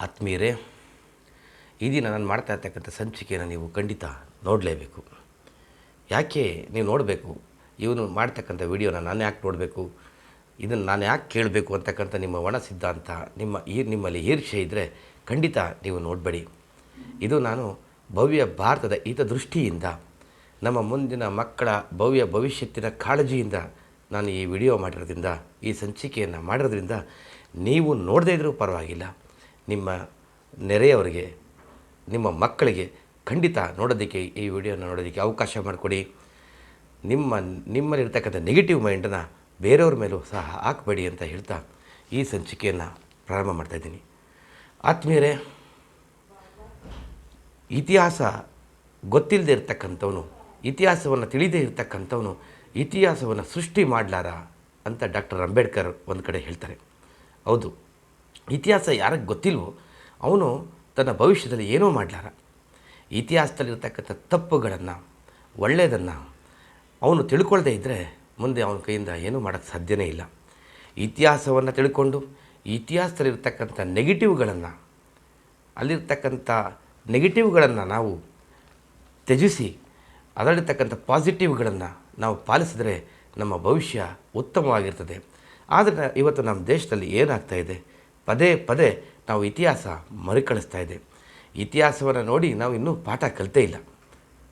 ಆತ್ಮೀಯರೇ, ಈ ದಿನ ನಾನು ಮಾಡ್ತಾ ಇರ್ತಕ್ಕಂಥ ಸಂಚಿಕೆಯನ್ನು ನೀವು ಖಂಡಿತ ನೋಡಲೇಬೇಕು. ಯಾಕೆ ನೀವು ನೋಡಬೇಕು? ಇವನು ಮಾಡ್ತಕ್ಕಂಥ ವಿಡಿಯೋನ ನಾನು ಯಾಕೆ ನೋಡಬೇಕು, ಇದನ್ನು ನಾನು ಯಾಕೆ ಕೇಳಬೇಕು ಅಂತಕ್ಕಂಥ ನಿಮ್ಮ ಒಣ ಸಿದ್ಧಾಂತ, ನಿಮ್ಮಲ್ಲಿ ಈರ್ಷೆ ಇದ್ದರೆ ಖಂಡಿತ ನೀವು ನೋಡಬೇಡಿ. ಇದು ನಾನು ಭವ್ಯ ಭಾರತದ ಹಿತದೃಷ್ಟಿಯಿಂದ, ನಮ್ಮ ಮುಂದಿನ ಮಕ್ಕಳ ಭವ್ಯ ಭವಿಷ್ಯತ್ತಿನ ಕಾಳಜಿಯಿಂದ ನಾನು ಈ ವಿಡಿಯೋ ಮಾಡಿರೋದ್ರಿಂದ, ಈ ಸಂಚಿಕೆಯನ್ನು ಮಾಡಿರೋದ್ರಿಂದ ನೀವು ನೋಡದೇ ಇದ್ದರೂ ಪರವಾಗಿಲ್ಲ, ನಿಮ್ಮ ನೆರೆಯವರಿಗೆ, ನಿಮ್ಮ ಮಕ್ಕಳಿಗೆ ಖಂಡಿತ ನೋಡೋದಕ್ಕೆ, ಈ ವಿಡಿಯೋನ ನೋಡೋದಕ್ಕೆ ಅವಕಾಶ ಮಾಡಿಕೊಡಿ. ನಿಮ್ಮಲ್ಲಿರ್ತಕ್ಕಂಥ ನೆಗೆಟಿವ್ ಮೈಂಡನ್ನು ಬೇರೆಯವ್ರ ಮೇಲೂ ಸಹ ಹಾಕಬೇಡಿ ಅಂತ ಹೇಳ್ತಾ ಈ ಸಂಚಿಕೆಯನ್ನು ಪ್ರಾರಂಭ ಮಾಡ್ತಾಯಿದ್ದೀನಿ. ಆತ್ಮೀಯರೇ, ಇತಿಹಾಸ ಗೊತ್ತಿಲ್ಲದೆ ಇರ್ತಕ್ಕಂಥವನು, ಇತಿಹಾಸವನ್ನು ತಿಳಿದೇ ಇರ್ತಕ್ಕಂಥವನು ಇತಿಹಾಸವನ್ನು ಸೃಷ್ಟಿ ಮಾಡಲಾರ ಅಂತ ಡಾಕ್ಟರ್ ಅಂಬೇಡ್ಕರ್ ಒಂದು ಕಡೆ ಹೇಳ್ತಾರೆ. ಹೌದು, ಇತಿಹಾಸ ಯಾರಿಗೆ ಗೊತ್ತಿಲ್ವೋ ಅವನು ತನ್ನ ಭವಿಷ್ಯದಲ್ಲಿ ಏನೂ ಮಾಡಲಾರ. ಇತಿಹಾಸದಲ್ಲಿರ್ತಕ್ಕಂಥ ತಪ್ಪುಗಳನ್ನು, ಒಳ್ಳೆಯದನ್ನು ಅವನು ತಿಳ್ಕೊಳ್ಳದೇ ಇದ್ದರೆ ಮುಂದೆ ಅವನ ಕೈಯಿಂದ ಏನೂ ಮಾಡೋಕ್ಕೆ ಸಾಧ್ಯನೇ ಇಲ್ಲ. ಇತಿಹಾಸವನ್ನು ತಿಳ್ಕೊಂಡು ಇತಿಹಾಸದಲ್ಲಿರ್ತಕ್ಕಂಥ ನೆಗೆಟಿವ್ಗಳನ್ನು ನಾವು ತ್ಯಜಿಸಿ ಅದರಲ್ಲಿರ್ತಕ್ಕಂಥ ಪಾಸಿಟಿವ್ಗಳನ್ನು ನಾವು ಪಾಲಿಸಿದರೆ ನಮ್ಮ ಭವಿಷ್ಯ ಉತ್ತಮವಾಗಿರ್ತದೆ. ಆದರೆ ಇವತ್ತು ನಮ್ಮ ದೇಶದಲ್ಲಿ ಏನಾಗ್ತಾಯಿದೆ, ಪದೇ ಪದೇ ನಾವು ಇತಿಹಾಸ ಮರುಕಳಿಸ್ತಾ ಇದೆ. ಇತಿಹಾಸವನ್ನು ನೋಡಿ ನಾವು ಇನ್ನೂ ಪಾಠ ಕಲಿತೇ ಇಲ್ಲ.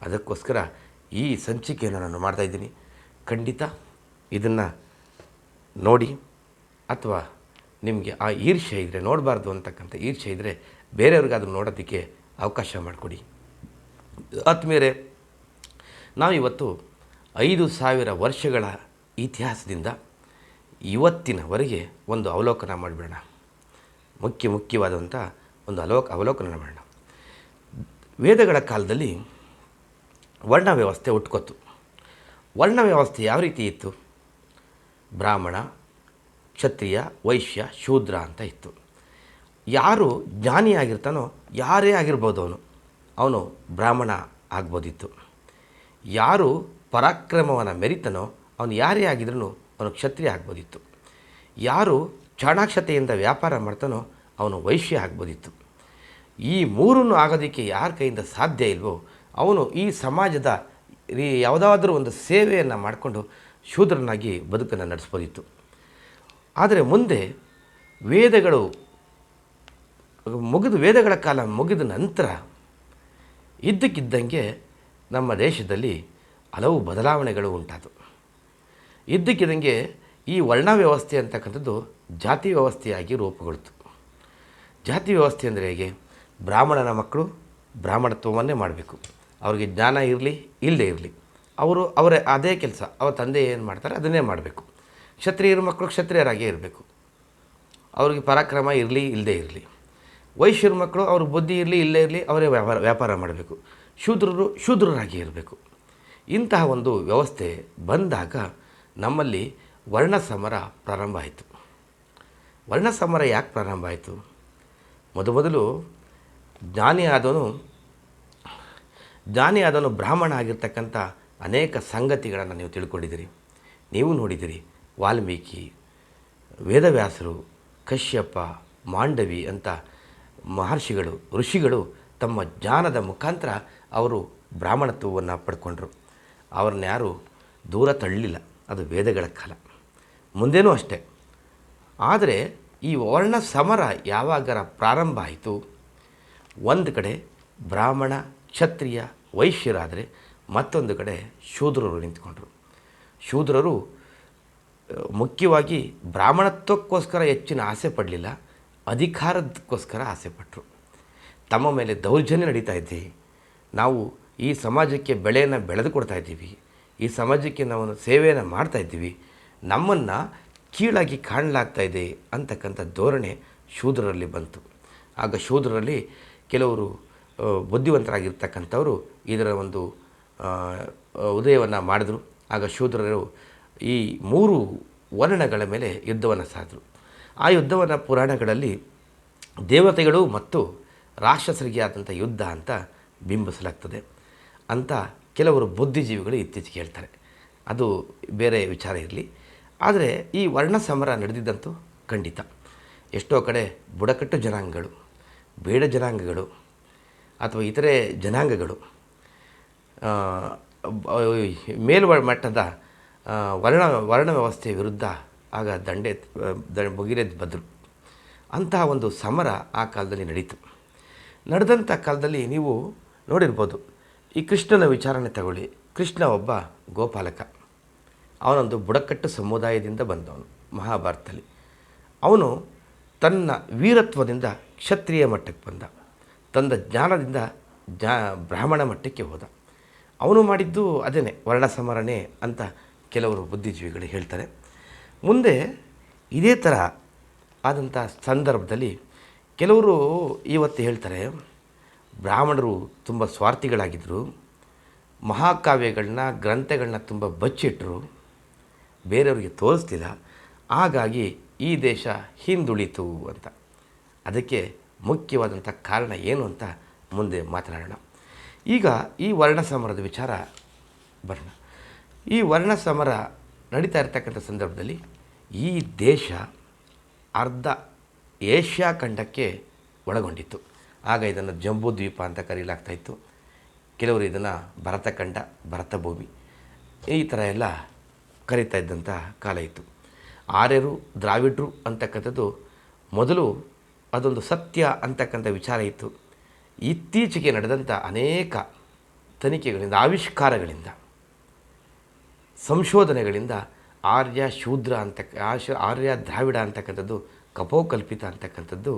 ಅದಕ್ಕೋಸ್ಕರ ಈ ಸಂಚಿಕೆಯನ್ನು ನಾನು ಮಾಡ್ತಾಯಿದ್ದೀನಿ. ಖಂಡಿತ ಇದನ್ನು ನೋಡಿ, ಅಥವಾ ನಿಮಗೆ ಆ ಈರ್ಷೆ ಇದ್ದರೆ, ನೋಡಬಾರ್ದು ಅಂತಕ್ಕಂಥ ಈರ್ಷೆ ಇದ್ದರೆ ಬೇರೆಯವ್ರಿಗಾದ್ರೂ ನೋಡೋದಕ್ಕೆ ಅವಕಾಶ ಮಾಡಿಕೊಡಿ. ಆತ್ಮೀಯರೇ, ನಾವಿವತ್ತು 5000 ವರ್ಷಗಳ ಇತಿಹಾಸದಿಂದ ಇವತ್ತಿನವರೆಗೆ ಒಂದು ಅವಲೋಕನ ಮಾಡಿಬಿಡೋಣ. ಮುಖ್ಯವಾದಂಥ ಒಂದು ಅವಲೋಕನ ಮಾಡೋಣ. ವೇದಗಳ ಕಾಲದಲ್ಲಿ ವರ್ಣ ವ್ಯವಸ್ಥೆ ಹುಟ್ಕೊತು. ವರ್ಣ ವ್ಯವಸ್ಥೆ ಯಾವ ರೀತಿ ಇತ್ತು? ಬ್ರಾಹ್ಮಣ, ಕ್ಷತ್ರಿಯ, ವೈಶ್ಯ, ಶೂದ್ರ ಅಂತ ಇತ್ತು. ಯಾರು ಜ್ಞಾನಿಯಾಗಿರ್ತಾನೋ, ಯಾರೇ ಆಗಿರ್ಬೋದು, ಅವನು ಬ್ರಾಹ್ಮಣ ಆಗ್ಬೋದಿತ್ತು. ಯಾರು ಪರಾಕ್ರಮವನ್ನು ಮೆರಿತಾನೋ, ಅವನು ಯಾರೇ ಆಗಿದ್ರೂ ಅವನು ಕ್ಷತ್ರಿಯ ಆಗ್ಬೋದಿತ್ತು. ಯಾರು ಚಾಣಾಕ್ಷತೆಯಿಂದ ವ್ಯಾಪಾರ ಮಾಡ್ತಾನೋ ಅವನು ವೈಶ್ಯ ಆಗ್ಬೋದಿತ್ತು. ಈ ಮೂರನ್ನು ಆಗೋದಕ್ಕೆ ಯಾರ ಕೈಯಿಂದ ಸಾಧ್ಯ ಇಲ್ವೋ ಅವನು ಈ ಸಮಾಜದ ಯಾವುದಾದ್ರೂ ಒಂದು ಸೇವೆಯನ್ನು ಮಾಡಿಕೊಂಡು ಶೂದ್ರನಾಗಿ ಬದುಕನ್ನು ನಡೆಸ್ಬೋದಿತ್ತು. ಆದರೆ ಮುಂದೆ ವೇದಗಳ ಕಾಲ ಮುಗಿದ ನಂತರ ಇದ್ದಕ್ಕಿದ್ದಂಗೆ ನಮ್ಮ ದೇಶದಲ್ಲಿ ಹಲವು ಬದಲಾವಣೆಗಳು ಉಂಟಾದವು. ಇದ್ದಕ್ಕಿದ್ದಂಗೆ ಈ ವರ್ಣ ವ್ಯವಸ್ಥೆ ಅಂತಕ್ಕಂಥದ್ದು ಜಾತಿ ವ್ಯವಸ್ಥೆಯಾಗಿ ರೂಪುಗೊಳ್ತು. ಜಾತಿ ವ್ಯವಸ್ಥೆ ಅಂದರೆ ಹೇಗೆ? ಬ್ರಾಹ್ಮಣನ ಮಕ್ಕಳು ಬ್ರಾಹ್ಮಣತ್ವವನ್ನೇ ಮಾಡಬೇಕು. ಅವ್ರಿಗೆ ಜ್ಞಾನ ಇರಲಿ ಇಲ್ಲದೇ ಇರಲಿ, ಅವರೇ ಅದೇ ಕೆಲಸ, ಅವ್ರ ತಂದೆ ಏನು ಮಾಡ್ತಾರೆ ಅದನ್ನೇ ಮಾಡಬೇಕು. ಕ್ಷತ್ರಿಯರ ಮಕ್ಕಳು ಕ್ಷತ್ರಿಯರಾಗೇ ಇರಬೇಕು, ಅವ್ರಿಗೆ ಪರಾಕ್ರಮ ಇರಲಿ ಇಲ್ಲದೇ ಇರಲಿ. ವೈಶ್ಯರ ಮಕ್ಕಳು ಅವ್ರ ಬುದ್ಧಿ ಇರಲಿ ಇಲ್ಲದೇ ಇರಲಿ, ಅವರೇ ವ್ಯಾಪಾರ ಮಾಡಬೇಕು. ಶೂದ್ರರಾಗಿ ಇರಬೇಕು. ಇಂತಹ ಒಂದು ವ್ಯವಸ್ಥೆ ಬಂದಾಗ ನಮ್ಮಲ್ಲಿ ವರ್ಣಸಮರ ಪ್ರಾರಂಭ ಆಯಿತು. ವರ್ಣಸಮರ ಯಾಕೆ ಪ್ರಾರಂಭ ಆಯಿತು? ಮೊದಲು ಜ್ಞಾನಿ ಆದವನು ಬ್ರಾಹ್ಮಣ ಆಗಿರ್ತಕ್ಕಂಥ ಅನೇಕ ಸಂಗತಿಗಳನ್ನು ನೀವು ತಿಳ್ಕೊಂಡಿದ್ದೀರಿ, ನೀವು ನೋಡಿದ್ದೀರಿ. ವಾಲ್ಮೀಕಿ, ವೇದವ್ಯಾಸರು, ಕಶ್ಯಪ, ಮಾಂಡವಿ ಅಂತ ಮಹರ್ಷಿಗಳು, ಋಷಿಗಳು ತಮ್ಮ ಜ್ಞಾನದ ಮುಖಾಂತರ ಅವರು ಬ್ರಾಹ್ಮಣತ್ವವನ್ನು ಪಡ್ಕೊಂಡ್ರು. ಅವ್ರನ್ನ ಯಾರೂ ದೂರ ತಳ್ಳಲಿಲ್ಲ. ಅದು ವೇದಗಳ ಕಾಲ, ಮುಂದೇನೂ ಅಷ್ಟೇ. ಆದರೆ ಈ ವರ್ಣ ಸಮರ ಯಾವಾಗರ ಪ್ರಾರಂಭ ಆಯಿತು, ಒಂದು ಕಡೆ ಬ್ರಾಹ್ಮಣ, ಕ್ಷತ್ರಿಯ, ವೈಶ್ಯರಾದರೆ ಮತ್ತೊಂದು ಕಡೆ ಶೂದ್ರರು ನಿಂತ್ಕೊಂಡ್ರು. ಶೂದ್ರರು ಮುಖ್ಯವಾಗಿ ಬ್ರಾಹ್ಮಣತ್ವಕ್ಕೋಸ್ಕರ ಹೆಚ್ಚಿನ ಆಸೆ ಪಡಲಿಲ್ಲ, ಅಧಿಕಾರಕ್ಕೋಸ್ಕರ ಆಸೆ ಪಟ್ಟರು. ತಮ್ಮ ಮೇಲೆ ದೌರ್ಜನ್ಯ ನಡೀತಾ ಇದ್ದೀವಿ, ನಾವು ಈ ಸಮಾಜಕ್ಕೆ ಬೆಳೆಯನ್ನು ಬೆಳೆದು ಕೊಡ್ತಾ ಇದ್ದೀವಿ, ಈ ಸಮಾಜಕ್ಕೆ ನಾವು ಸೇವೆಯನ್ನು ಮಾಡ್ತಾಯಿದ್ದೀವಿ, ನಮ್ಮನ್ನು ಕೀಳಾಗಿ ಕಾಣಲಾಗ್ತಾ ಇದೆ ಅಂತಕ್ಕಂಥ ಧೋರಣೆ ಶೂದ್ರರಲ್ಲಿ ಬಂತು. ಆಗ ಶೂದ್ರರಲ್ಲಿ ಕೆಲವರು ಬುದ್ಧಿವಂತರಾಗಿರ್ತಕ್ಕಂಥವರು ಇದರ ಒಂದು ಉದಯವನ್ನು ಮಾಡಿದ್ರು. ಆಗ ಶೂದ್ರರು ಈ 3 ವರ್ಣಗಳ ಮೇಲೆ ಯುದ್ಧವನ್ನು ಸಾರಿದ್ರು. ಆ ಯುದ್ಧವನ್ನು ಪುರಾಣಗಳಲ್ಲಿ ದೇವತೆಗಳು ಮತ್ತು ರಾಕ್ಷಸರಿಗೆ ಆದಂಥ ಯುದ್ಧ ಅಂತ ಬಿಂಬಿಸಲಾಗ್ತದೆ ಅಂತ ಕೆಲವರು ಬುದ್ಧಿಜೀವಿಗಳು ಇತ್ತೀಚೆಗೆ ಹೇಳ್ತಾರೆ. ಅದು ಬೇರೆ ವಿಚಾರ ಇರಲಿ. ಆದರೆ ಈ ವರ್ಣ ಸಮರ ನಡೆದಿದ್ದಂತೂ ಖಂಡಿತ. ಎಷ್ಟೋ ಕಡೆ ಬುಡಕಟ್ಟು ಜನಾಂಗಗಳು, ಬೇಡ ಜನಾಂಗಗಳು ಅಥವಾ ಇತರೆ ಜನಾಂಗಗಳು ಆ, ಮೇಲ್ಮಟ್ಟದ ವರ್ಣ ವ್ಯವಸ್ಥೆಯ ವಿರುದ್ಧ ಆಗ ಮುಗಿಲೆದ್ದು ಬಂದರು. ಅಂತಹ ಒಂದು ಸಮರ ಆ ಕಾಲದಲ್ಲಿ ನಡೀತು. ನಡೆದಂಥ ಕಾಲದಲ್ಲಿ ನೀವು ನೋಡಿರ್ಬೋದು, ಈ ಕೃಷ್ಣನ ವಿಚಾರಣೆ ತಗೊಳ್ಳಿ. ಕೃಷ್ಣ ಒಬ್ಬ ಗೋಪಾಲಕ, ಅವನೊಂದು ಬುಡಕಟ್ಟು ಸಮುದಾಯದಿಂದ ಬಂದವನು. ಮಹಾಭಾರತದಲ್ಲಿ ಅವನು ತನ್ನ ವೀರತ್ವದಿಂದ ಕ್ಷತ್ರಿಯ ಮಟ್ಟಕ್ಕೆ ಬಂದ, ತನ್ನ ಜ್ಞಾನದಿಂದ ಬ್ರಾಹ್ಮಣ ಮಟ್ಟಕ್ಕೆ ಹೋದ. ಅವನು ಮಾಡಿದ್ದು ಅದೇನೆ, ವರ್ಣ ಸಮರಣೆ ಅಂತ ಕೆಲವರು ಬುದ್ಧಿಜೀವಿಗಳು ಹೇಳ್ತಾರೆ. ಮುಂದೆ ಇದೇ ಥರ ಆದಂಥ ಸಂದರ್ಭದಲ್ಲಿ ಕೆಲವರು ಇವತ್ತು ಹೇಳ್ತಾರೆ, ಬ್ರಾಹ್ಮಣರು ತುಂಬ ಸ್ವಾರ್ಥಿಗಳಾಗಿದ್ದರು, ಮಹಾಕಾವ್ಯಗಳನ್ನ ಗ್ರಂಥಗಳನ್ನ ತುಂಬ ಬಚ್ಚಿಟ್ಟರು, ಬೇರೆಯವರಿಗೆ ತೋರಿಸ್ತಿಲ್ಲ, ಹಾಗಾಗಿ ಈ ದೇಶ ಹಿಂದುಳಿತು ಅಂತ. ಅದಕ್ಕೆ ಮುಖ್ಯವಾದಂಥ ಕಾರಣ ಏನು ಅಂತ ಮುಂದೆ ಮಾತನಾಡೋಣ. ಈಗ ಈ ವರ್ಣ ಸಮರದ ವಿಚಾರ ಬರೋಣ. ಈ ವರ್ಣ ಸಮರ ನಡೀತಾ ಇರ್ತಕ್ಕಂಥ ಸಂದರ್ಭದಲ್ಲಿ ಈ ದೇಶ ಅರ್ಧ ಏಷ್ಯಾ ಖಂಡಕ್ಕೆ ಒಳಗೊಂಡಿತ್ತು. ಆಗ ಇದನ್ನು ಜಂಬೂ ದ್ವೀಪ ಅಂತ ಕರೆಯಲಾಗ್ತಾಯಿತ್ತು. ಕೆಲವರು ಇದನ್ನು ಭರತಖಂಡ, ಭರತ ಭೂಮಿ ಈ ಥರ ಎಲ್ಲ ಕರೀತಾ ಇದ್ದಂಥ ಕಾಲ ಇತ್ತು. ಆರ್ಯರು, ದ್ರಾವಿಡರು ಅಂತಕ್ಕಂಥದ್ದು ಮೊದಲು ಅದೊಂದು ಸತ್ಯ ಅಂತಕ್ಕಂಥ ವಿಚಾರ ಇತ್ತು. ಇತ್ತೀಚೆಗೆ ನಡೆದಂಥ ಅನೇಕ ತನಿಖೆಗಳಿಂದ, ಆವಿಷ್ಕಾರಗಳಿಂದ, ಸಂಶೋಧನೆಗಳಿಂದ ಆರ್ಯ ಶೂದ್ರ ಆರ್ಯ ದ್ರಾವಿಡ ಅಂತಕ್ಕಂಥದ್ದು ಕಪೋಕಲ್ಪಿತ ಅಂತಕ್ಕಂಥದ್ದು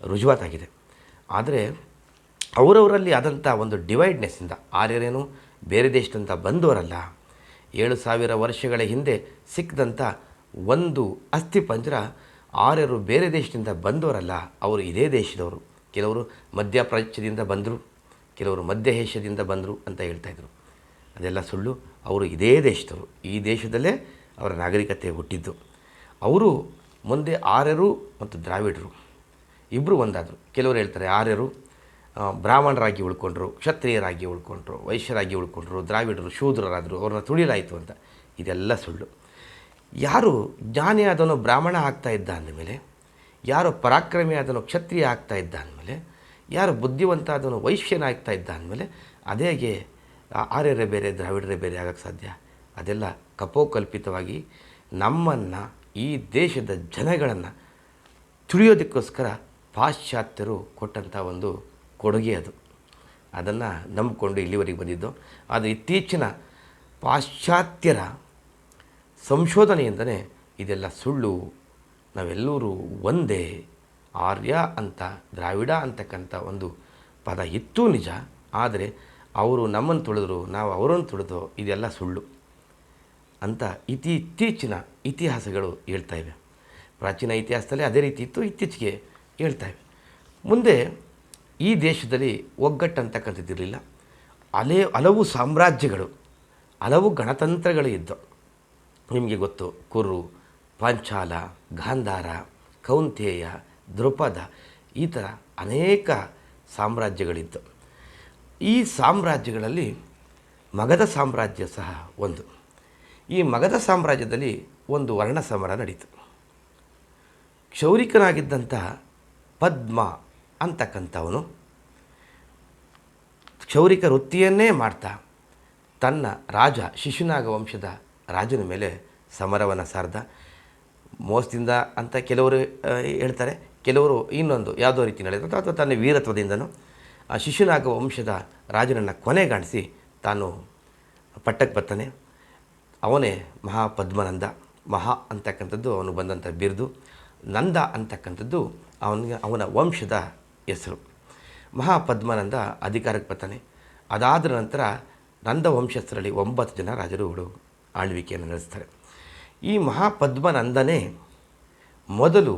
ರುಜುವಾತಾಗಿದೆ. ಆದರೆ ಅವರವರಲ್ಲಿ ಆದಂಥ ಒಂದು ಡಿವೈಡ್ನೆಸ್ಸಿಂದ ಆರ್ಯರೇನು ಬೇರೆ ದೇಶದಿಂದ ಬಂದವರಲ್ಲ, 7000 ವರ್ಷಗಳ ಹಿಂದೆ ಸಿಕ್ಕಿದಂಥ ಒಂದು ಅಸ್ಥಿಪಂಜರ ಆರ್ಯರು ಬೇರೆ ದೇಶದಿಂದ ಬಂದವರಲ್ಲ, ಅವರು ಇದೇ ದೇಶದವರು. ಕೆಲವರು ಮಧ್ಯಪ್ರಾಚ್ಯದಿಂದ ಬಂದರು, ಕೆಲವರು ಮಧ್ಯ ಏಷ್ಯಾದಿಂದ ಬಂದರು ಅಂತ ಹೇಳ್ತಾಯಿದ್ರು. ಅದೆಲ್ಲ ಸುಳ್ಳು. ಅವರು ಇದೇ ದೇಶದವರು, ಈ ದೇಶದಲ್ಲೇ ಅವರ ನಾಗರಿಕತೆ ಹುಟ್ಟಿದ್ದು. ಅವರು ಮುಂದೆ ಆರ್ಯರು ಮತ್ತು ದ್ರಾವಿಡರು ಇಬ್ಬರು ಒಂದಾದರು. ಕೆಲವರು ಹೇಳ್ತಾರೆ ಆರ್ಯರು ಬ್ರಾಹ್ಮಣರಾಗಿ ಉಳ್ಕೊಂಡ್ರು, ಕ್ಷತ್ರಿಯರಾಗಿ ಉಳ್ಕೊಂಡ್ರು, ವೈಶ್ಯರಾಗಿ ಉಳ್ಕೊಂಡ್ರು, ದ್ರಾವಿಡರು ಶೂದ್ರರಾದರು, ಅವ್ರನ್ನ ತುಳಿಲಾಯಿತು ಅಂತ. ಇದೆಲ್ಲ ಸುಳ್ಳು. ಯಾರು ಜ್ಞಾನಿ ಆದವನು ಬ್ರಾಹ್ಮಣ ಆಗ್ತಾ ಇದ್ದ ಅಂದಮೇಲೆ, ಯಾರು ಪರಾಕ್ರಮಿ ಆದವನು ಕ್ಷತ್ರಿಯ ಆಗ್ತಾ ಇದ್ದ ಅಂದಮೇಲೆ, ಯಾರು ಬುದ್ಧಿವಂತ ಆದವನು ವೈಶ್ಯನಾಗ್ತಾ ಇದ್ದ ಅಂದಮೇಲೆ ಅದೇಗೆ ಆರ್ಯರೇ ಬೇರೆ ದ್ರಾವಿಡರೇ ಬೇರೆ ಆಗೋಕ್ಕೆ ಸಾಧ್ಯ? ಅದೆಲ್ಲ ಕಪೋಕಲ್ಪಿತವಾಗಿ ನಮ್ಮನ್ನು, ಈ ದೇಶದ ಜನಗಳನ್ನು ತುಳಿಯೋದಕ್ಕೋಸ್ಕರ ಪಾಶ್ಚಾತ್ಯರು ಕೊಟ್ಟಂಥ ಒಂದು ಕೊಡುಗೆ ಅದು. ಅದನ್ನು ನಂಬಿಕೊಂಡು ಇಲ್ಲಿವರೆಗೆ ಬಂದಿದ್ದು. ಅದು ಇತ್ತೀಚಿನ ಪಾಶ್ಚಾತ್ಯರ ಸಂಶೋಧನೆಯಿಂದಲೇ ಇದೆಲ್ಲ ಸುಳ್ಳು, ನಾವೆಲ್ಲರೂ ಒಂದೇ, ಆರ್ಯ ಅಂತ ದ್ರಾವಿಡ ಅಂತಕ್ಕಂಥ ಒಂದು ಪದ ಇತ್ತೂ ನಿಜ, ಆದರೆ ಅವರು ನಮ್ಮನ್ನು ತುಳಿದ್ರು, ನಾವು ಅವರನ್ನು ತುಳಿದೋ, ಇದೆಲ್ಲ ಸುಳ್ಳು ಅಂತ ಇತ್ತೀಚಿನ ಇತಿಹಾಸಗಳು ಹೇಳ್ತಾ ಇವೆ. ಪ್ರಾಚೀನ ಇತಿಹಾಸದಲ್ಲಿ ಅದೇ ರೀತಿ ಇತ್ತು, ಇತ್ತೀಚೆಗೆ ಹೇಳ್ತಾ ಇವೆ. ಮುಂದೆ ಈ ದೇಶದಲ್ಲಿ ಒಗ್ಗಟ್ಟು ಅಂತಕ್ಕಂಥದ್ದಿರಲಿಲ್ಲ. ಹಲವು ಸಾಮ್ರಾಜ್ಯಗಳು, ಹಲವು ಗಣತಂತ್ರಗಳು ಇದ್ದವು. ನಿಮಗೆ ಗೊತ್ತು, ಕುರು, ಪಾಂಚಾಲ, ಗಾಂಧಾರ, ಕೌಂತೇಯ, ದ್ರುಪದ, ಈ ಥರ ಅನೇಕ ಸಾಮ್ರಾಜ್ಯಗಳಿದ್ದು. ಈ ಸಾಮ್ರಾಜ್ಯಗಳಲ್ಲಿ ಮಗಧ ಸಾಮ್ರಾಜ್ಯ ಸಹ ಒಂದು. ಈ ಮಗಧ ಸಾಮ್ರಾಜ್ಯದಲ್ಲಿ ಒಂದು ವರ್ಣ ಸಮರ ನಡೀತು. ಕ್ಷೌರಿಕನಾಗಿದ್ದಂಥ ಪದ್ಮ ಅಂತಕ್ಕಂಥವನು ಕ್ಷೌರಿಕ ವೃತ್ತಿಯನ್ನೇ ಮಾಡ್ತಾ ತನ್ನ ರಾಜ ಶಿಶುನಾಗ ವಂಶದ ರಾಜನ ಮೇಲೆ ಸಮರವನ್ನು ಸಾರ್ದ. ಮೋಸದಿಂದ ಅಂತ ಕೆಲವರು ಹೇಳ್ತಾರೆ, ಕೆಲವರು ಇನ್ನೊಂದು ಯಾವುದೋ ರೀತಿ ನಡೆದ ಅಥವಾ ತನ್ನ ವೀರತ್ವದಿಂದನೂ ಆ ಶಿಶುನಾಗ ವಂಶದ ರಾಜನನ್ನು ಕೊನೆಗಾಣಿಸಿ ತಾನು ಪಟ್ಟಕ್ಕೆ ಬರ್ತಾನೆ. ಅವನೇ ಮಹಾಪದ್ಮನಂದ. ಮಹಾ ಅಂತಕ್ಕಂಥದ್ದು ಅವನು ಬಂದಂಥ ಬಿರುದು, ನಂದ ಅಂತಕ್ಕಂಥದ್ದು ಅವನ ವಂಶದ ಹೆಸರು. ಮಹಾಪದ್ಮನಂದ ಅಧಿಕಾರಕ್ಕೆ ಬರ್ತಾನೆ. ಅದಾದ ನಂತರ ನಂದ ವಂಶಸ್ಥರಲ್ಲಿ 9 ಜನ ರಾಜರುಗಳು ಆಳ್ವಿಕೆಯನ್ನು ನಡೆಸ್ತಾರೆ. ಈ ಮಹಾಪದ್ಮನಂದನೇ ಮೊದಲು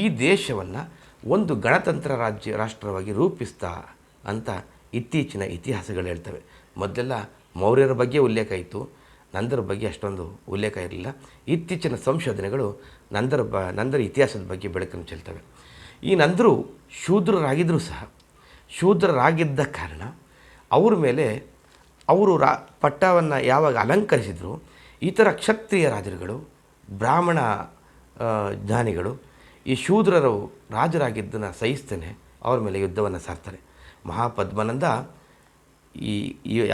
ಈ ದೇಶವನ್ನು ಒಂದು ಗಣತಂತ್ರ ರಾಷ್ಟ್ರವಾಗಿ ರೂಪಿಸ್ತಾ ಅಂತ ಇತ್ತೀಚಿನ ಇತಿಹಾಸಗಳು ಹೇಳ್ತವೆ. ಮೊದಲೆಲ್ಲ ಮೌರ್ಯರ ಬಗ್ಗೆ ಉಲ್ಲೇಖ ಇತ್ತು, ನಂದರ ಬಗ್ಗೆ ಅಷ್ಟೊಂದು ಉಲ್ಲೇಖ ಇರಲಿಲ್ಲ. ಇತ್ತೀಚಿನ ಸಂಶೋಧನೆಗಳು ನಂದರ ಇತಿಹಾಸದ ಬಗ್ಗೆ ಬೆಳಕನ್ನು ಚೆಲ್ತವೆ. ಈ ನಂದರು ಶೂದ್ರರಾಗಿದ್ದರೂ ಸಹ, ಶೂದ್ರರಾಗಿದ್ದ ಕಾರಣ ಅವ್ರ ಮೇಲೆ ಅವರು ಪಟ್ಟವನ್ನು ಯಾವಾಗ ಅಲಂಕರಿಸಿದ್ರು, ಇತರ ಕ್ಷತ್ರಿಯ ರಾಜರುಗಳು, ಬ್ರಾಹ್ಮಣ ಜ್ಞಾನಿಗಳು ಈ ಶೂದ್ರರು ರಾಜರಾಗಿದ್ದನ್ನು ಸಹಿಸ್ತೇನೆ ಅವ್ರ ಮೇಲೆ ಯುದ್ಧವನ್ನು ಸಾರ್ತಾರೆ. ಮಹಾಪದ್ಮನಂದ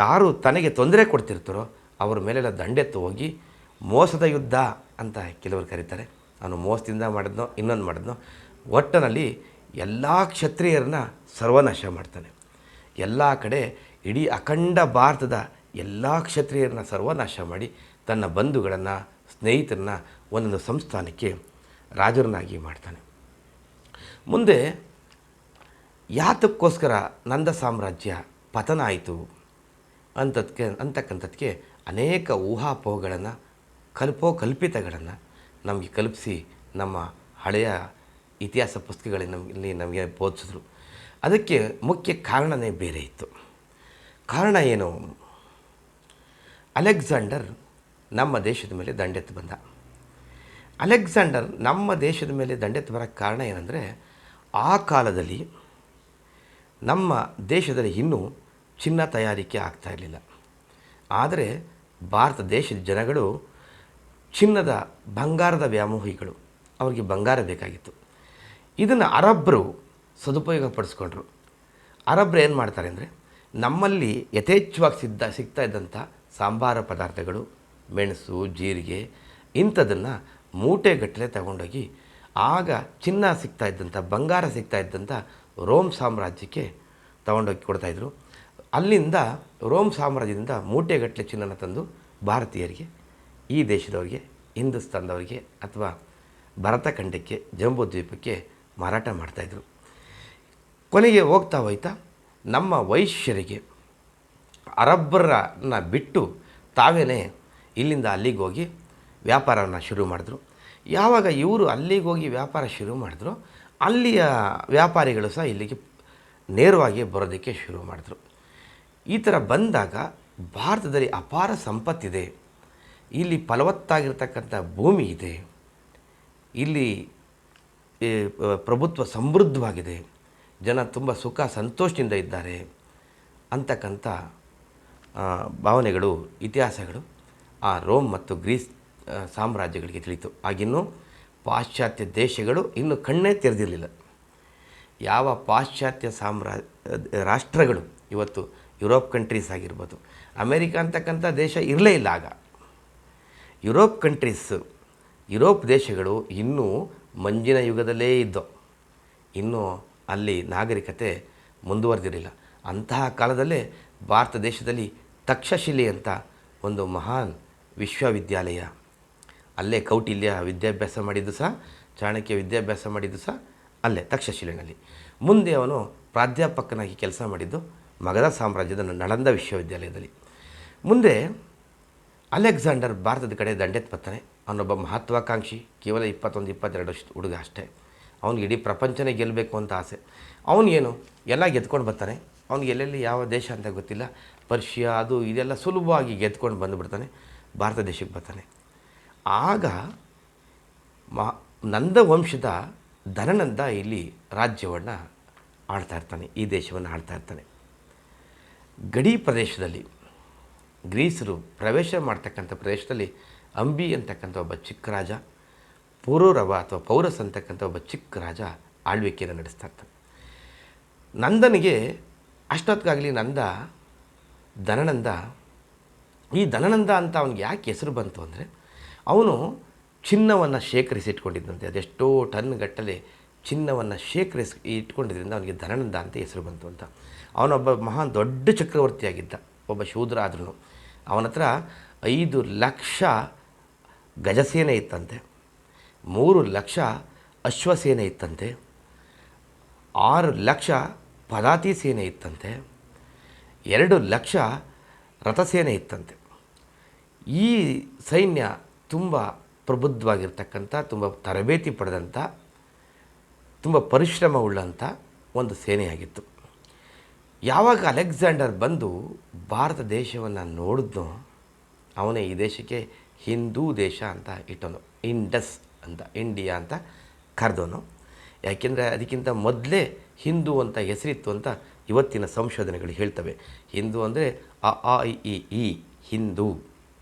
ಯಾರು ತನಗೆ ತೊಂದರೆ ಕೊಡ್ತಿರ್ತಾರೋ ಅವ್ರ ಮೇಲೆಲ್ಲ ದಂಡೆತ್ತು ಹೋಗಿ ಮೋಸದ ಯುದ್ಧ ಅಂತ ಕೆಲವರು ಕರೀತಾರೆ. ಅವನು ಮೋಸದಿಂದ ಮಾಡಿದ್ನೋ ಇನ್ನೊಂದು ಮಾಡಿದ್ನೋ, ಒಟ್ಟಿನಲ್ಲಿ ಎಲ್ಲ ಕ್ಷತ್ರಿಯರನ್ನ ಸರ್ವನಾಶ ಮಾಡ್ತಾನೆ. ಎಲ್ಲ ಕಡೆ ಇಡೀ ಅಖಂಡ ಭಾರತದ ಎಲ್ಲ ಕ್ಷತ್ರಿಯರನ್ನ ಸರ್ವನಾಶ ಮಾಡಿ ತನ್ನ ಬಂಧುಗಳನ್ನು ಸ್ನೇಹಿತರನ್ನ ಒಂದೊಂದು ಸಂಸ್ಥಾನಕ್ಕೆ ರಾಜರನ್ನಾಗಿ ಮಾಡ್ತಾನೆ. ಮುಂದೆ ಯಾತಕ್ಕೋಸ್ಕರ ನಂದ ಸಾಮ್ರಾಜ್ಯ ಪತನ ಆಯಿತು ಅಂತಕ್ಕಂಥದ್ದಕ್ಕೆ ಅನೇಕ ಊಹಾಪೋಹಗಳನ್ನು ಕಲ್ಪಿತಗಳನ್ನು ನಮಗೆ ಕಲ್ಪಿಸಿ ನಮ್ಮ ಹಳೆಯ ಇತಿಹಾಸ ಪುಸ್ತಕಗಳಲ್ಲಿ ನಮಗೆ ಬೋಧಿಸಿದ್ರು. ಅದಕ್ಕೆ ಮುಖ್ಯ ಕಾರಣವೇ ಬೇರೆ ಇತ್ತು. ಕಾರಣ ಏನು? ಅಲೆಕ್ಸಾಂಡರ್ ನಮ್ಮ ದೇಶದ ಮೇಲೆ ದಂಡೆತ್ತು ಬಂದ. ಅಲೆಕ್ಸಾಂಡರ್ ನಮ್ಮ ದೇಶದ ಮೇಲೆ ದಂಡೆತ್ತು ಬರೋಕ್ಕೆ ಕಾರಣ ಏನಂದರೆ, ಆ ಕಾಲದಲ್ಲಿ ನಮ್ಮ ದೇಶದಲ್ಲಿ ಇನ್ನೂ ಚಿನ್ನ ತಯಾರಿಕೆ ಆಗ್ತಾ ಇರಲಿಲ್ಲ. ಆದರೆ ಭಾರತ ದೇಶದ ಜನಗಳು ಬಂಗಾರದ ವ್ಯಾಮೋಹಿಗಳು, ಅವರಿಗೆ ಬಂಗಾರ ಬೇಕಾಗಿತ್ತು. ಇದನ್ನು ಅರಬ್ಬರು ಸದುಪಯೋಗ ಪಡಿಸ್ಕೊಂಡ್ರು. ಅರಬ್ಬರು ಏನು ಮಾಡ್ತಾರೆ ಅಂದರೆ, ನಮ್ಮಲ್ಲಿ ಯಥೇಚ್ಛವಾಗಿ ಸಿಗ್ತಾ ಇದ್ದಂಥ ಸಾಂಬಾರ ಪದಾರ್ಥಗಳು, ಮೆಣಸು, ಜೀರಿಗೆ ಇಂಥದನ್ನು ಮೂಟೆಗಟ್ಟಲೆ ತಗೊಂಡೋಗಿ ಆಗ ಚಿನ್ನ ಸಿಗ್ತಾ ಇದ್ದಂಥ, ಬಂಗಾರ ಸಿಗ್ತಾ ಇದ್ದಂಥ ರೋಮ್ ಸಾಮ್ರಾಜ್ಯಕ್ಕೆ ತಗೊಂಡೋಗಿ ಕೊಡ್ತಾಯಿದ್ರು. ಅಲ್ಲಿಂದ ರೋಮ್ ಸಾಮ್ರಾಜ್ಯದಿಂದ ಮೂಟೆಗಟ್ಟಲೆ ಚಿನ್ನನ ತಂದು ಭಾರತೀಯರಿಗೆ, ಈ ದೇಶದವರಿಗೆ, ಹಿಂದೂಸ್ತಾನದವರಿಗೆ ಅಥವಾ ಭರತಖಂಡಕ್ಕೆ, ಜಂಬೂ ದ್ವೀಪಕ್ಕೆ ಮಾರಾಟ ಮಾಡ್ತಾಯಿದ್ರು. ಕೊನೆಗೆ ಹೋಗ್ತಾ ಹೋಯ್ತಾ ನಮ್ಮ ವೈಶ್ಯರಿಗೆ ಅರಬ್ಬರನ್ನ ಬಿಟ್ಟು ತಾವೇ ಇಲ್ಲಿಂದ ಅಲ್ಲಿಗೆ ಹೋಗಿ ವ್ಯಾಪಾರವನ್ನು ಶುರು ಮಾಡಿದ್ರು. ಯಾವಾಗ ಇವರು ಅಲ್ಲಿಗೆ ಹೋಗಿ ವ್ಯಾಪಾರ ಶುರು ಮಾಡಿದ್ರು, ಅಲ್ಲಿಯ ವ್ಯಾಪಾರಿಗಳು ಸಹ ಇಲ್ಲಿಗೆ ನೇರವಾಗಿ ಬರೋದಕ್ಕೆ ಶುರು ಮಾಡಿದ್ರು. ಈ ಥರ ಬಂದಾಗ ಭಾರತದಲ್ಲಿ ಅಪಾರ ಸಂಪತ್ತಿದೆ, ಇಲ್ಲಿ ಫಲವತ್ತಾಗಿರ್ತಕ್ಕಂಥ ಭೂಮಿ ಇದೆ, ಇಲ್ಲಿ ಪ್ರಭುತ್ವ ಸಮೃದ್ಧವಾಗಿದೆ, ಜನ ತುಂಬ ಸುಖ ಸಂತೋಷದಿಂದ ಇದ್ದಾರೆ ಅಂತಕ್ಕಂಥ ಭಾವನೆಗಳು, ಇತಿಹಾಸಗಳು ಆ ರೋಮ್ ಮತ್ತು ಗ್ರೀಸ್ ಸಾಮ್ರಾಜ್ಯಗಳಿಗೆ ತಿಳಿಯಿತು. ಆಗಿನ್ನೂ ಪಾಶ್ಚಾತ್ಯ ದೇಶಗಳು ಇನ್ನೂ ಕಣ್ಣೇ ತೆರೆದಿರಲಿಲ್ಲ. ಯಾವ ಪಾಶ್ಚಾತ್ಯ ರಾಷ್ಟ್ರಗಳು ಇವತ್ತು ಯುರೋಪ್ ಕಂಟ್ರೀಸ್ ಆಗಿರ್ಬೋದು, ಅಮೇರಿಕಾ ಅಂತಕ್ಕಂಥ ದೇಶ ಇರಲೇ ಇಲ್ಲ ಆಗ. ಯುರೋಪ್ ದೇಶಗಳು ಇನ್ನೂ ಮಂಜಿನ ಯುಗದಲ್ಲೇ ಇದ್ದವು, ಇನ್ನೂ ಅಲ್ಲಿ ನಾಗರಿಕತೆ ಮುಂದುವರೆದಿರಲಿಲ್ಲ. ಅಂತಹ ಕಾಲದಲ್ಲೇ ಭಾರತ ದೇಶದಲ್ಲಿ ತಕ್ಷಶಿಲೆ ಅಂತ ಒಂದು ಮಹಾನ್ ವಿಶ್ವವಿದ್ಯಾಲಯ, ಅಲ್ಲೇ ಕೌಟಿಲ್ಯ ವಿದ್ಯಾಭ್ಯಾಸ ಮಾಡಿದ್ದು ಸಹ, ಚಾಣಕ್ಯ ವಿದ್ಯಾಭ್ಯಾಸ ಮಾಡಿದ್ದು ಸಹ ಅಲ್ಲೇ ತಕ್ಷಶಿಲೆಯಲ್ಲಿ. ಮುಂದೆ ಅವನು ಪ್ರಾಧ್ಯಾಪಕನಾಗಿ ಕೆಲಸ ಮಾಡಿದ್ದು ಮಗಧ ಸಾಮ್ರಾಜ್ಯದ ನಳಂದ ವಿಶ್ವವಿದ್ಯಾಲಯದಲ್ಲಿ. ಮುಂದೆ ಅಲೆಕ್ಸಾಂಡರ್ ಭಾರತದ ಕಡೆ ದಂಡೆತ್ತು ಬರ್ತಾನೆ. ಅವನೊಬ್ಬ ಮಹತ್ವಾಕಾಂಕ್ಷಿ, ಕೇವಲ 21-22 ವರ್ಷದ ಹುಡುಗ ಅಷ್ಟೇ. ಅವ್ನಿಗೆ ಇಡೀ ಪ್ರಪಂಚನೇ ಗೆಲ್ಲಬೇಕು ಅಂತ ಆಸೆ. ಅವನೇನು ಎಲ್ಲ ಗೆದ್ಕೊಂಡು ಬರ್ತಾನೆ. ಅವ್ನಿಗೆ ಎಲ್ಲೆಲ್ಲಿ ಯಾವ ದೇಶ ಅಂತ ಗೊತ್ತಿಲ್ಲ, ಪರ್ಷಿಯಾ ಅದು ಇದೆಲ್ಲ ಸುಲಭವಾಗಿ ಗೆದ್ಕೊಂಡು ಬಂದುಬಿಡ್ತಾನೆ, ಭಾರತ ದೇಶಕ್ಕೆ ಬರ್ತಾನೆ. ಆಗ ನಂದ ವಂಶದ ಧನನಂದ ಇಲ್ಲಿ ರಾಜ್ಯವನ್ನು ಆಳ್ತಾ ಇರ್ತಾನೆ, ಈ ದೇಶವನ್ನು ಆಳ್ತಾ ಇರ್ತಾನೆ. ಗಡಿ ಪ್ರದೇಶದಲ್ಲಿ ಗ್ರೀಸರು ಪ್ರವೇಶ ಮಾಡ್ತಕ್ಕಂಥ ಪ್ರದೇಶದಲ್ಲಿ ಅಂಬಿ ಅಂತಕ್ಕಂಥ ಒಬ್ಬ ಚಿಕ್ಕ ರಾಜ, ಪೂರೂರವ ಅಥವಾ ಪೌರಸ್ ಅಂತಕ್ಕಂಥ ಒಬ್ಬ ಚಿಕ್ಕ ರಾಜ ಆಳ್ವಿಕೆಯನ್ನು ನಡೆಸ್ತಾ ಇರ್ತಾನೆ. ನಂದನಿಗೆ ಅಷ್ಟೊತ್ತಿಗಾಗಲಿ ಧನನಂದ ಈ ಧನನಂದ ಅಂತ ಅವನಿಗೆ ಯಾಕೆ ಹೆಸರು ಬಂತು ಅಂದರೆ, ಅವನು ಚಿನ್ನವನ್ನು ಶೇಖರಿಸಿಟ್ಕೊಂಡಿದ್ದಂತೆ, ಅದೆಷ್ಟೋ ಟನ್ ಗಟ್ಟಲೆ ಚಿನ್ನವನ್ನು ಇಟ್ಕೊಂಡಿದ್ದರಿಂದ ಅವನಿಗೆ ಧನನಂದ ಅಂತ ಹೆಸರು ಬಂತು ಅಂತ. ಅವನೊಬ್ಬ ಮಹಾನ್ ದೊಡ್ಡ ಚಕ್ರವರ್ತಿಯಾಗಿದ್ದ, ಒಬ್ಬ ಶೂದ್ರ ಆದ್ರೂ. ಅವನ ಹತ್ರ 5 ಲಕ್ಷ ಗಜಸೇನೆ ಇತ್ತಂತೆ, 3 ಲಕ್ಷ ಅಶ್ವಸೇನೆ ಇತ್ತಂತೆ, 6 ಲಕ್ಷ ಪದಾತಿ ಸೇನೆ ಇತ್ತಂತೆ, 2 ಲಕ್ಷ ರಥಸೇನೆ ಇತ್ತಂತೆ. ಈ ಸೈನ್ಯ ತುಂಬ ಪ್ರಬುದ್ಧವಾಗಿರ್ತಕ್ಕಂಥ, ತುಂಬ ತರಬೇತಿ ಪಡೆದಂಥ, ತುಂಬ ಪರಿಶ್ರಮ ಉಳ್ಳಂಥ ಒಂದು ಸೇನೆಯಾಗಿತ್ತು. ಯಾವಾಗ ಅಲೆಕ್ಸಾಂಡರ್ ಬಂದು ಭಾರತ ದೇಶವನ್ನು ನೋಡಿದ್ನೋ, ಅವನೇ ಈ ದೇಶಕ್ಕೆ ಹಿಂದೂ ದೇಶ ಅಂತ ಇಟ್ಟನು, ಇಂಡಸ್ ಅಂತ, ಇಂಡಿಯಾ ಅಂತ ಕರೆದವನು. ಯಾಕೆಂದರೆ ಅದಕ್ಕಿಂತ ಮೊದಲೇ ಹಿಂದೂ ಅಂತ ಹೆಸರಿತ್ತು ಅಂತ ಇವತ್ತಿನ ಸಂಶೋಧನೆಗಳು ಹೇಳ್ತವೆ. ಹಿಂದೂ ಅಂದರೆ ಅ ಇ ಈ ಹಿಂದೂ.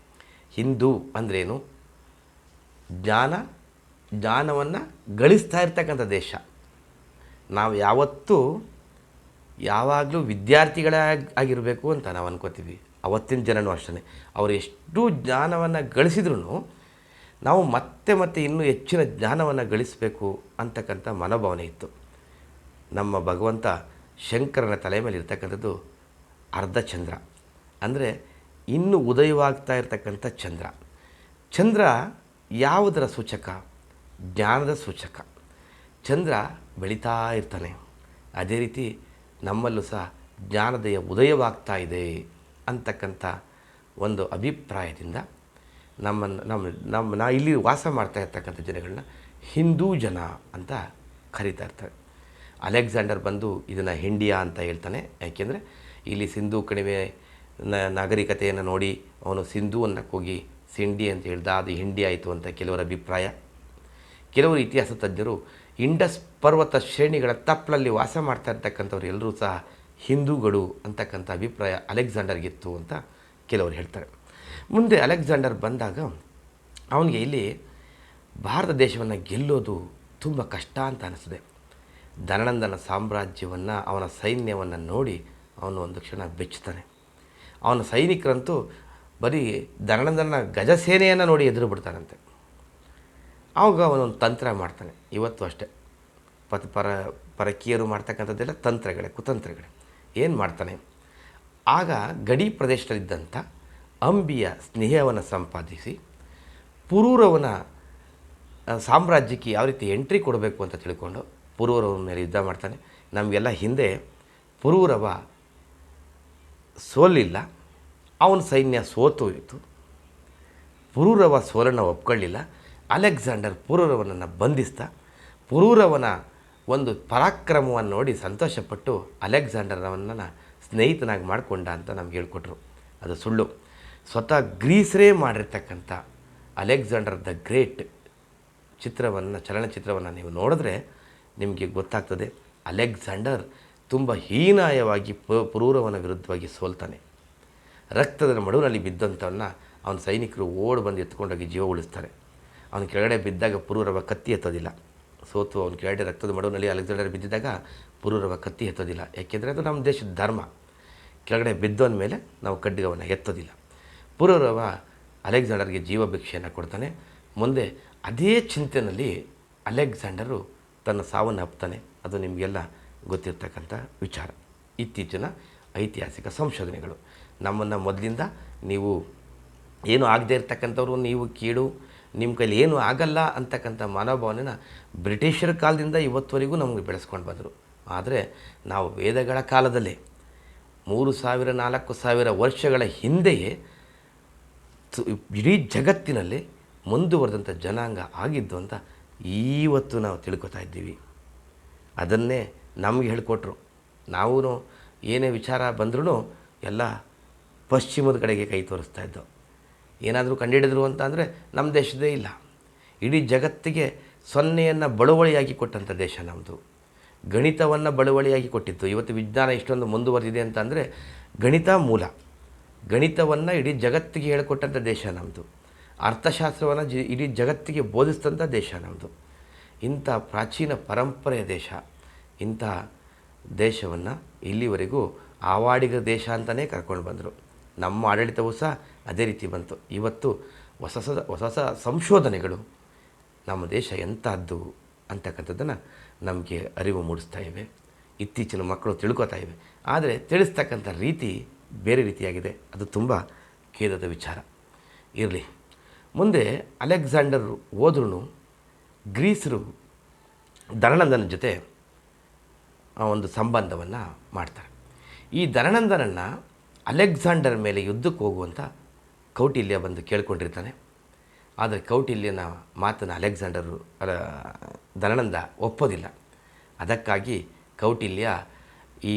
ಹಿಂದೂ ಅಂದ್ರೇನು? ಜ್ಞಾನವನ್ನು ಗಳಿಸ್ತಾ ಇರ್ತಕ್ಕಂಥ ದೇಶ. ನಾವು ಯಾವಾಗಲೂ ಆಗಿರಬೇಕು ಅಂತ ನಾವು ಅನ್ಕೋತೀವಿ. ಅವತ್ತಿನ ಜನನೂ ಅಷ್ಟೇ. ಅವರು ಎಷ್ಟು ಜ್ಞಾನವನ್ನು ಗಳಿಸಿದ್ರೂ ನಾವು ಮತ್ತೆ ಮತ್ತೆ ಇನ್ನೂ ಹೆಚ್ಚಿನ ಜ್ಞಾನವನ್ನು ಗಳಿಸಬೇಕು ಅಂತಕ್ಕಂಥ ಮನೋಭಾವನೆ ಇತ್ತು. ನಮ್ಮ ಭಗವಂತ ಶಂಕರನ ತಲೆ ಮೇಲೆ ಇರ್ತಕ್ಕಂಥದ್ದು ಅರ್ಧ ಚಂದ್ರ, ಅಂದರೆ ಇನ್ನೂ ಉದಯವಾಗ್ತಾ ಇರತಕ್ಕಂಥ ಚಂದ್ರ. ಚಂದ್ರ ಯಾವುದರ ಸೂಚಕ? ಜ್ಞಾನದ ಸೂಚಕ. ಚಂದ್ರ ಬೆಳೀತಾ ಇರ್ತಾನೆ. ಅದೇ ರೀತಿ ನಮ್ಮಲ್ಲೂ ಸಹ ಜ್ಞಾನದಯ ಉದಯವಾಗ್ತಾ ಇದೆ ಅಂತಕ್ಕಂಥ ಒಂದು ಅಭಿಪ್ರಾಯದಿಂದ ನಾ ಇಲ್ಲಿ ವಾಸ ಮಾಡ್ತಾ ಇರ್ತಕ್ಕಂಥ ಜನಗಳನ್ನ ಹಿಂದೂ ಜನ ಅಂತ ಕರೀತಾ ಇರ್ತಾರೆ. ಅಲೆಕ್ಸಾಂಡರ್ ಬಂದು ಇದನ್ನು ಹಿಂಡಿಯಾ ಅಂತ ಹೇಳ್ತಾನೆ. ಯಾಕೆಂದರೆ ಇಲ್ಲಿ ಸಿಂಧೂ ಕಣಿವೆ ನಾಗರಿಕತೆಯನ್ನು ನೋಡಿ ಅವನು ಸಿಂಧೂ ಅನ್ನಕ್ಕೆ ಹೋಗಿ ಸಿಂಡಿ ಅಂತ ಹೇಳ್ದ, ಅದು ಹಿಂಡಿ ಆಯಿತು ಅಂತ ಕೆಲವರ ಅಭಿಪ್ರಾಯ. ಕೆಲವರು ಇತಿಹಾಸ ತಜ್ಞರು ಇಂಡಸ್ ಪರ್ವತ ಶ್ರೇಣಿಗಳ ತಪ್ಪಲಲ್ಲಿ ವಾಸ ಮಾಡ್ತಾ ಇರ್ತಕ್ಕಂಥವ್ರು ಎಲ್ಲರೂ ಸಹ ಹಿಂದೂಗಳು ಅಂತಕ್ಕಂಥ ಅಭಿಪ್ರಾಯ ಅಲೆಕ್ಸಾಂಡರ್ಗಿತ್ತು ಅಂತ ಕೆಲವರು ಹೇಳ್ತಾರೆ. ಮುಂದೆ ಅಲೆಕ್ಸಾಂಡರ್ ಬಂದಾಗ ಅವನಿಗೆ ಇಲ್ಲಿ ಭಾರತ ದೇಶವನ್ನು ಗೆಲ್ಲೋದು ತುಂಬ ಕಷ್ಟ ಅಂತ ಅನಿಸಿದೆ. ಧನನಂದನ ಸಾಮ್ರಾಜ್ಯವನ್ನು, ಅವನ ಸೈನ್ಯವನ್ನು ನೋಡಿ ಅವನು ಒಂದು ಕ್ಷಣ ಬೆಚ್ಚುತ್ತಾನೆ. ಅವನ ಸೈನಿಕರಂತೂ ಬರೀ ಧನನಂದನ ಗಜಸೇನೆಯನ್ನು ನೋಡಿ ಎದುರು ಬಿಡ್ತಾನಂತೆ. ಆವಾಗ ಅವನೊಂದು ತಂತ್ರ ಮಾಡ್ತಾನೆ. ಇವತ್ತು ಅಷ್ಟೇ ಪರಕೀಯರು ಮಾಡ್ತಕ್ಕಂಥದ್ದೆಲ್ಲ ತಂತ್ರಗಳೇ, ಕುತಂತ್ರಗಳೇ. ಏನು ಮಾಡ್ತಾನೆ? ಆಗ ಗಡಿ ಪ್ರದೇಶದಲ್ಲಿದ್ದಂಥ ಅಂಬಿಯ ಸ್ನೇಹವನ್ನು ಸಂಪಾದಿಸಿ ಪುರೂರವನ ಸಾಮ್ರಾಜ್ಯಕ್ಕೆ ಯಾವ ರೀತಿ ಎಂಟ್ರಿ ಕೊಡಬೇಕು ಅಂತ ತಿಳ್ಕೊಂಡು ಪುರೂರವನ ಮೇಲೆ ಯುದ್ಧ ಮಾಡ್ತಾನೆ. ನಮಗೆಲ್ಲ ಹಿಂದೆ ಪುರೂರವ ಸೋಲಿಲ್ಲ, ಅವನ ಸೈನ್ಯ ಸೋತು ಇತ್ತು. ಪುರೂರವ ಸೋಲನ್ನು ಒಪ್ಕೊಳ್ಳಿಲ್ಲ. ಅಲೆಕ್ಸಾಂಡರ್ ಪುರೂರವನನ್ನು ಬಂಧಿಸ್ತಾ ಪುರೂರವನ ಒಂದು ಪರಾಕ್ರಮವನ್ನು ನೋಡಿ ಸಂತೋಷಪಟ್ಟು ಅಲೆಕ್ಸಾಂಡರವನ್ನ ಸ್ನೇಹಿತನಾಗಿ ಮಾಡಿಕೊಂಡ ಅಂತ ನಮ್ಗೆ ಹೇಳ್ಕೊಟ್ರು. ಅದು ಸುಳ್ಳು. ಸ್ವತಃ ಗ್ರೀಸರೇ ಮಾಡಿರ್ತಕ್ಕಂಥ ಅಲೆಕ್ಸಾಂಡರ್ ದ ಗ್ರೇಟ್ ಚಲನಚಿತ್ರವನ್ನು ನೀವು ನೋಡಿದ್ರೆ ನಿಮಗೆ ಗೊತ್ತಾಗ್ತದೆ. ಅಲೆಕ್ಸಾಂಡರ್ ತುಂಬ ಹೀನಾಯವಾಗಿ ಪುರೂರವನ ವಿರುದ್ಧವಾಗಿ ಸೋಲ್ತಾನೆ. ರಕ್ತದ ಮಡುವಿನಲ್ಲಿ ಬಿದ್ದಂಥವನ್ನ ಅವನ ಸೈನಿಕರು ಓಡಿ ಬಂದು ಎತ್ಕೊಂಡೋಗಿ ಜೀವ ಉಳಿಸ್ತಾರೆ. ಅವನ ಕೆಳಗಡೆ ಬಿದ್ದಾಗ ಪುರೂರವ ಕತ್ತಿ ಎತ್ತೋದಿಲ್ಲ. ಸೋತು ಅವನ ಕೆಳಗಡೆ ರಕ್ತದ ಮಡುವಿನಲ್ಲಿ ಅಲೆಕ್ಸಾಂಡರ್ ಬಿದ್ದಿದ್ದಾಗ ಪುರೂರವ ಕತ್ತಿ ಎತ್ತೋದಿಲ್ಲ. ಯಾಕೆಂದರೆ ಅದು ನಮ್ಮ ದೇಶದ ಧರ್ಮ. ಕೆಳಗಡೆ ಬಿದ್ದೋನ ಮೇಲೆ ನಾವು ಖಡ್ಗವನ್ನು ಎತ್ತೋದಿಲ್ಲ. ಪುರೂರವ ಅಲೆಕ್ಸಾಂಡರ್ಗೆ ಜೀವ ಭಿಕ್ಷೆಯನ್ನು ಕೊಡ್ತಾನೆ. ಮುಂದೆ ಅದೇ ಚಿಂತೆಯಲ್ಲಿ ಅಲೆಕ್ಸಾಂಡರು ತನ್ನ ಸಾವನ್ನು ಅಪ್ತಾನೆ. ಅದು ನಿಮಗೆಲ್ಲ ಗೊತ್ತಿರ್ತಕ್ಕಂಥ ವಿಚಾರ. ಇತ್ತೀಚಿನ ಐತಿಹಾಸಿಕ ಸಂಶೋಧನೆಗಳು ನಮ್ಮನ್ನು ಮೊದಲಿಂದ ನೀವು ಏನು ಆಗದೇ ಇರ್ತಕ್ಕಂಥವ್ರು, ನೀವು ಕೀಳು, ನಿಮ್ಮ ಕೈಲಿ ಏನೂ ಆಗಲ್ಲ ಅಂತಕ್ಕಂಥ ಮನೋಭಾವನೆನ ಬ್ರಿಟಿಷರ ಕಾಲದಿಂದ ಇವತ್ತುವರೆಗೂ ನಮಗೆ ಬೆಳೆಸ್ಕೊಂಡು ಬಂದರು. ಆದರೆ ನಾವು ವೇದಗಳ ಕಾಲದಲ್ಲೇ 3000-4000 ವರ್ಷಗಳ ಹಿಂದೆಯೇ ಇಡೀ ಜಗತ್ತಿನಲ್ಲಿ ಮುಂದುವರೆದಂಥ ಜನಾಂಗ ಆಗಿದ್ದು ಅಂತ ಇವತ್ತು ನಾವು ತಿಳ್ಕೊತಾ ಇದ್ದೀವಿ. ಅದನ್ನೇ ನಮಗೆ ಹೇಳಿಕೊಟ್ರು. ನಾವು ಏನೇ ವಿಚಾರ ಬಂದ್ರೂ ಎಲ್ಲ ಪಶ್ಚಿಮದ ಕಡೆಗೆ ಕೈ ತೋರಿಸ್ತಾ ಇದ್ದವು. ಏನಾದರೂ ಕಂಡುಹಿಡಿದ್ರು ಅಂತ ಅಂದರೆ ನಮ್ಮ ದೇಶದೇ ಇಲ್ಲ. ಇಡೀ ಜಗತ್ತಿಗೆ ಸೊನ್ನೆಯನ್ನು ಬಳುವಳಿಯಾಗಿ ಕೊಟ್ಟಂಥ ದೇಶ ನಮ್ಮದು. ಗಣಿತವನ್ನು ಬಳುವಳಿಯಾಗಿ ಕೊಟ್ಟಿತ್ತು. ಇವತ್ತು ವಿಜ್ಞಾನ ಇಷ್ಟೊಂದು ಮುಂದುವರೆದಿದೆ ಅಂತಂದರೆ ಗಣಿತ ಮೂಲ. ಗಣಿತವನ್ನು ಇಡೀ ಜಗತ್ತಿಗೆ ಹೇಳಿಕೊಟ್ಟಂಥ ದೇಶ ನಮ್ಮದು. ಅರ್ಥಶಾಸ್ತ್ರವನ್ನು ಇಡೀ ಜಗತ್ತಿಗೆ ಬೋಧಿಸಿದಂಥ ದೇಶ ನಮ್ಮದು. ಇಂಥ ಪ್ರಾಚೀನ ಪರಂಪರೆಯ ದೇಶ. ಇಂಥ ದೇಶವನ್ನು ಇಲ್ಲಿವರೆಗೂ ಆವಾಡಿಗ ದೇಶ ಅಂತಲೇ ಕರ್ಕೊಂಡು ಬಂದರು. ನಮ್ಮ ಆಡಳಿತವೂ ಸಹ ಅದೇ ರೀತಿ ಬಂತು. ಇವತ್ತು ಹೊಸ ಹೊಸ ಸಂಶೋಧನೆಗಳು ನಮ್ಮ ದೇಶ ಎಂಥದ್ದು ಅಂತಕ್ಕಂಥದ್ದನ್ನು ನಮಗೆ ಅರಿವು ಮೂಡಿಸ್ತಾ ಇವೆ. ಇತ್ತೀಚಿನ ಮಕ್ಕಳು ತಿಳ್ಕೊತಾ ಇವೆ. ಆದರೆ ತಿಳಿಸ್ತಕ್ಕಂಥ ರೀತಿ ಬೇರೆ ರೀತಿಯಾಗಿದೆ. ಅದು ತುಂಬ ಖೇದದ ವಿಚಾರ. ಇರಲಿ. ಮುಂದೆ ಅಲೆಕ್ಸಾಂಡರ್ ಹೋದ್ರೂ ಗ್ರೀಸರು ಧನನಂದನ ಜೊತೆ ಒಂದು ಸಂಬಂಧವನ್ನು ಮಾಡ್ತಾರೆ. ಈ ಧನನಂದನನ್ನು ಅಲೆಕ್ಸಾಂಡರ್ ಮೇಲೆ ಯುದ್ಧಕ್ಕೆ ಹೋಗುವಂಥ ಕೌಟಿಲ್ಯ ಬಂದು ಕೇಳ್ಕೊಂಡಿರ್ತಾನೆ. ಆದರೆ ಕೌಟಿಲ್ಯನ ಮಾತನ್ನು ಧನನಂದ ಒಪ್ಪೋದಿಲ್ಲ. ಅದಕ್ಕಾಗಿ ಕೌಟಿಲ್ಯ ಈ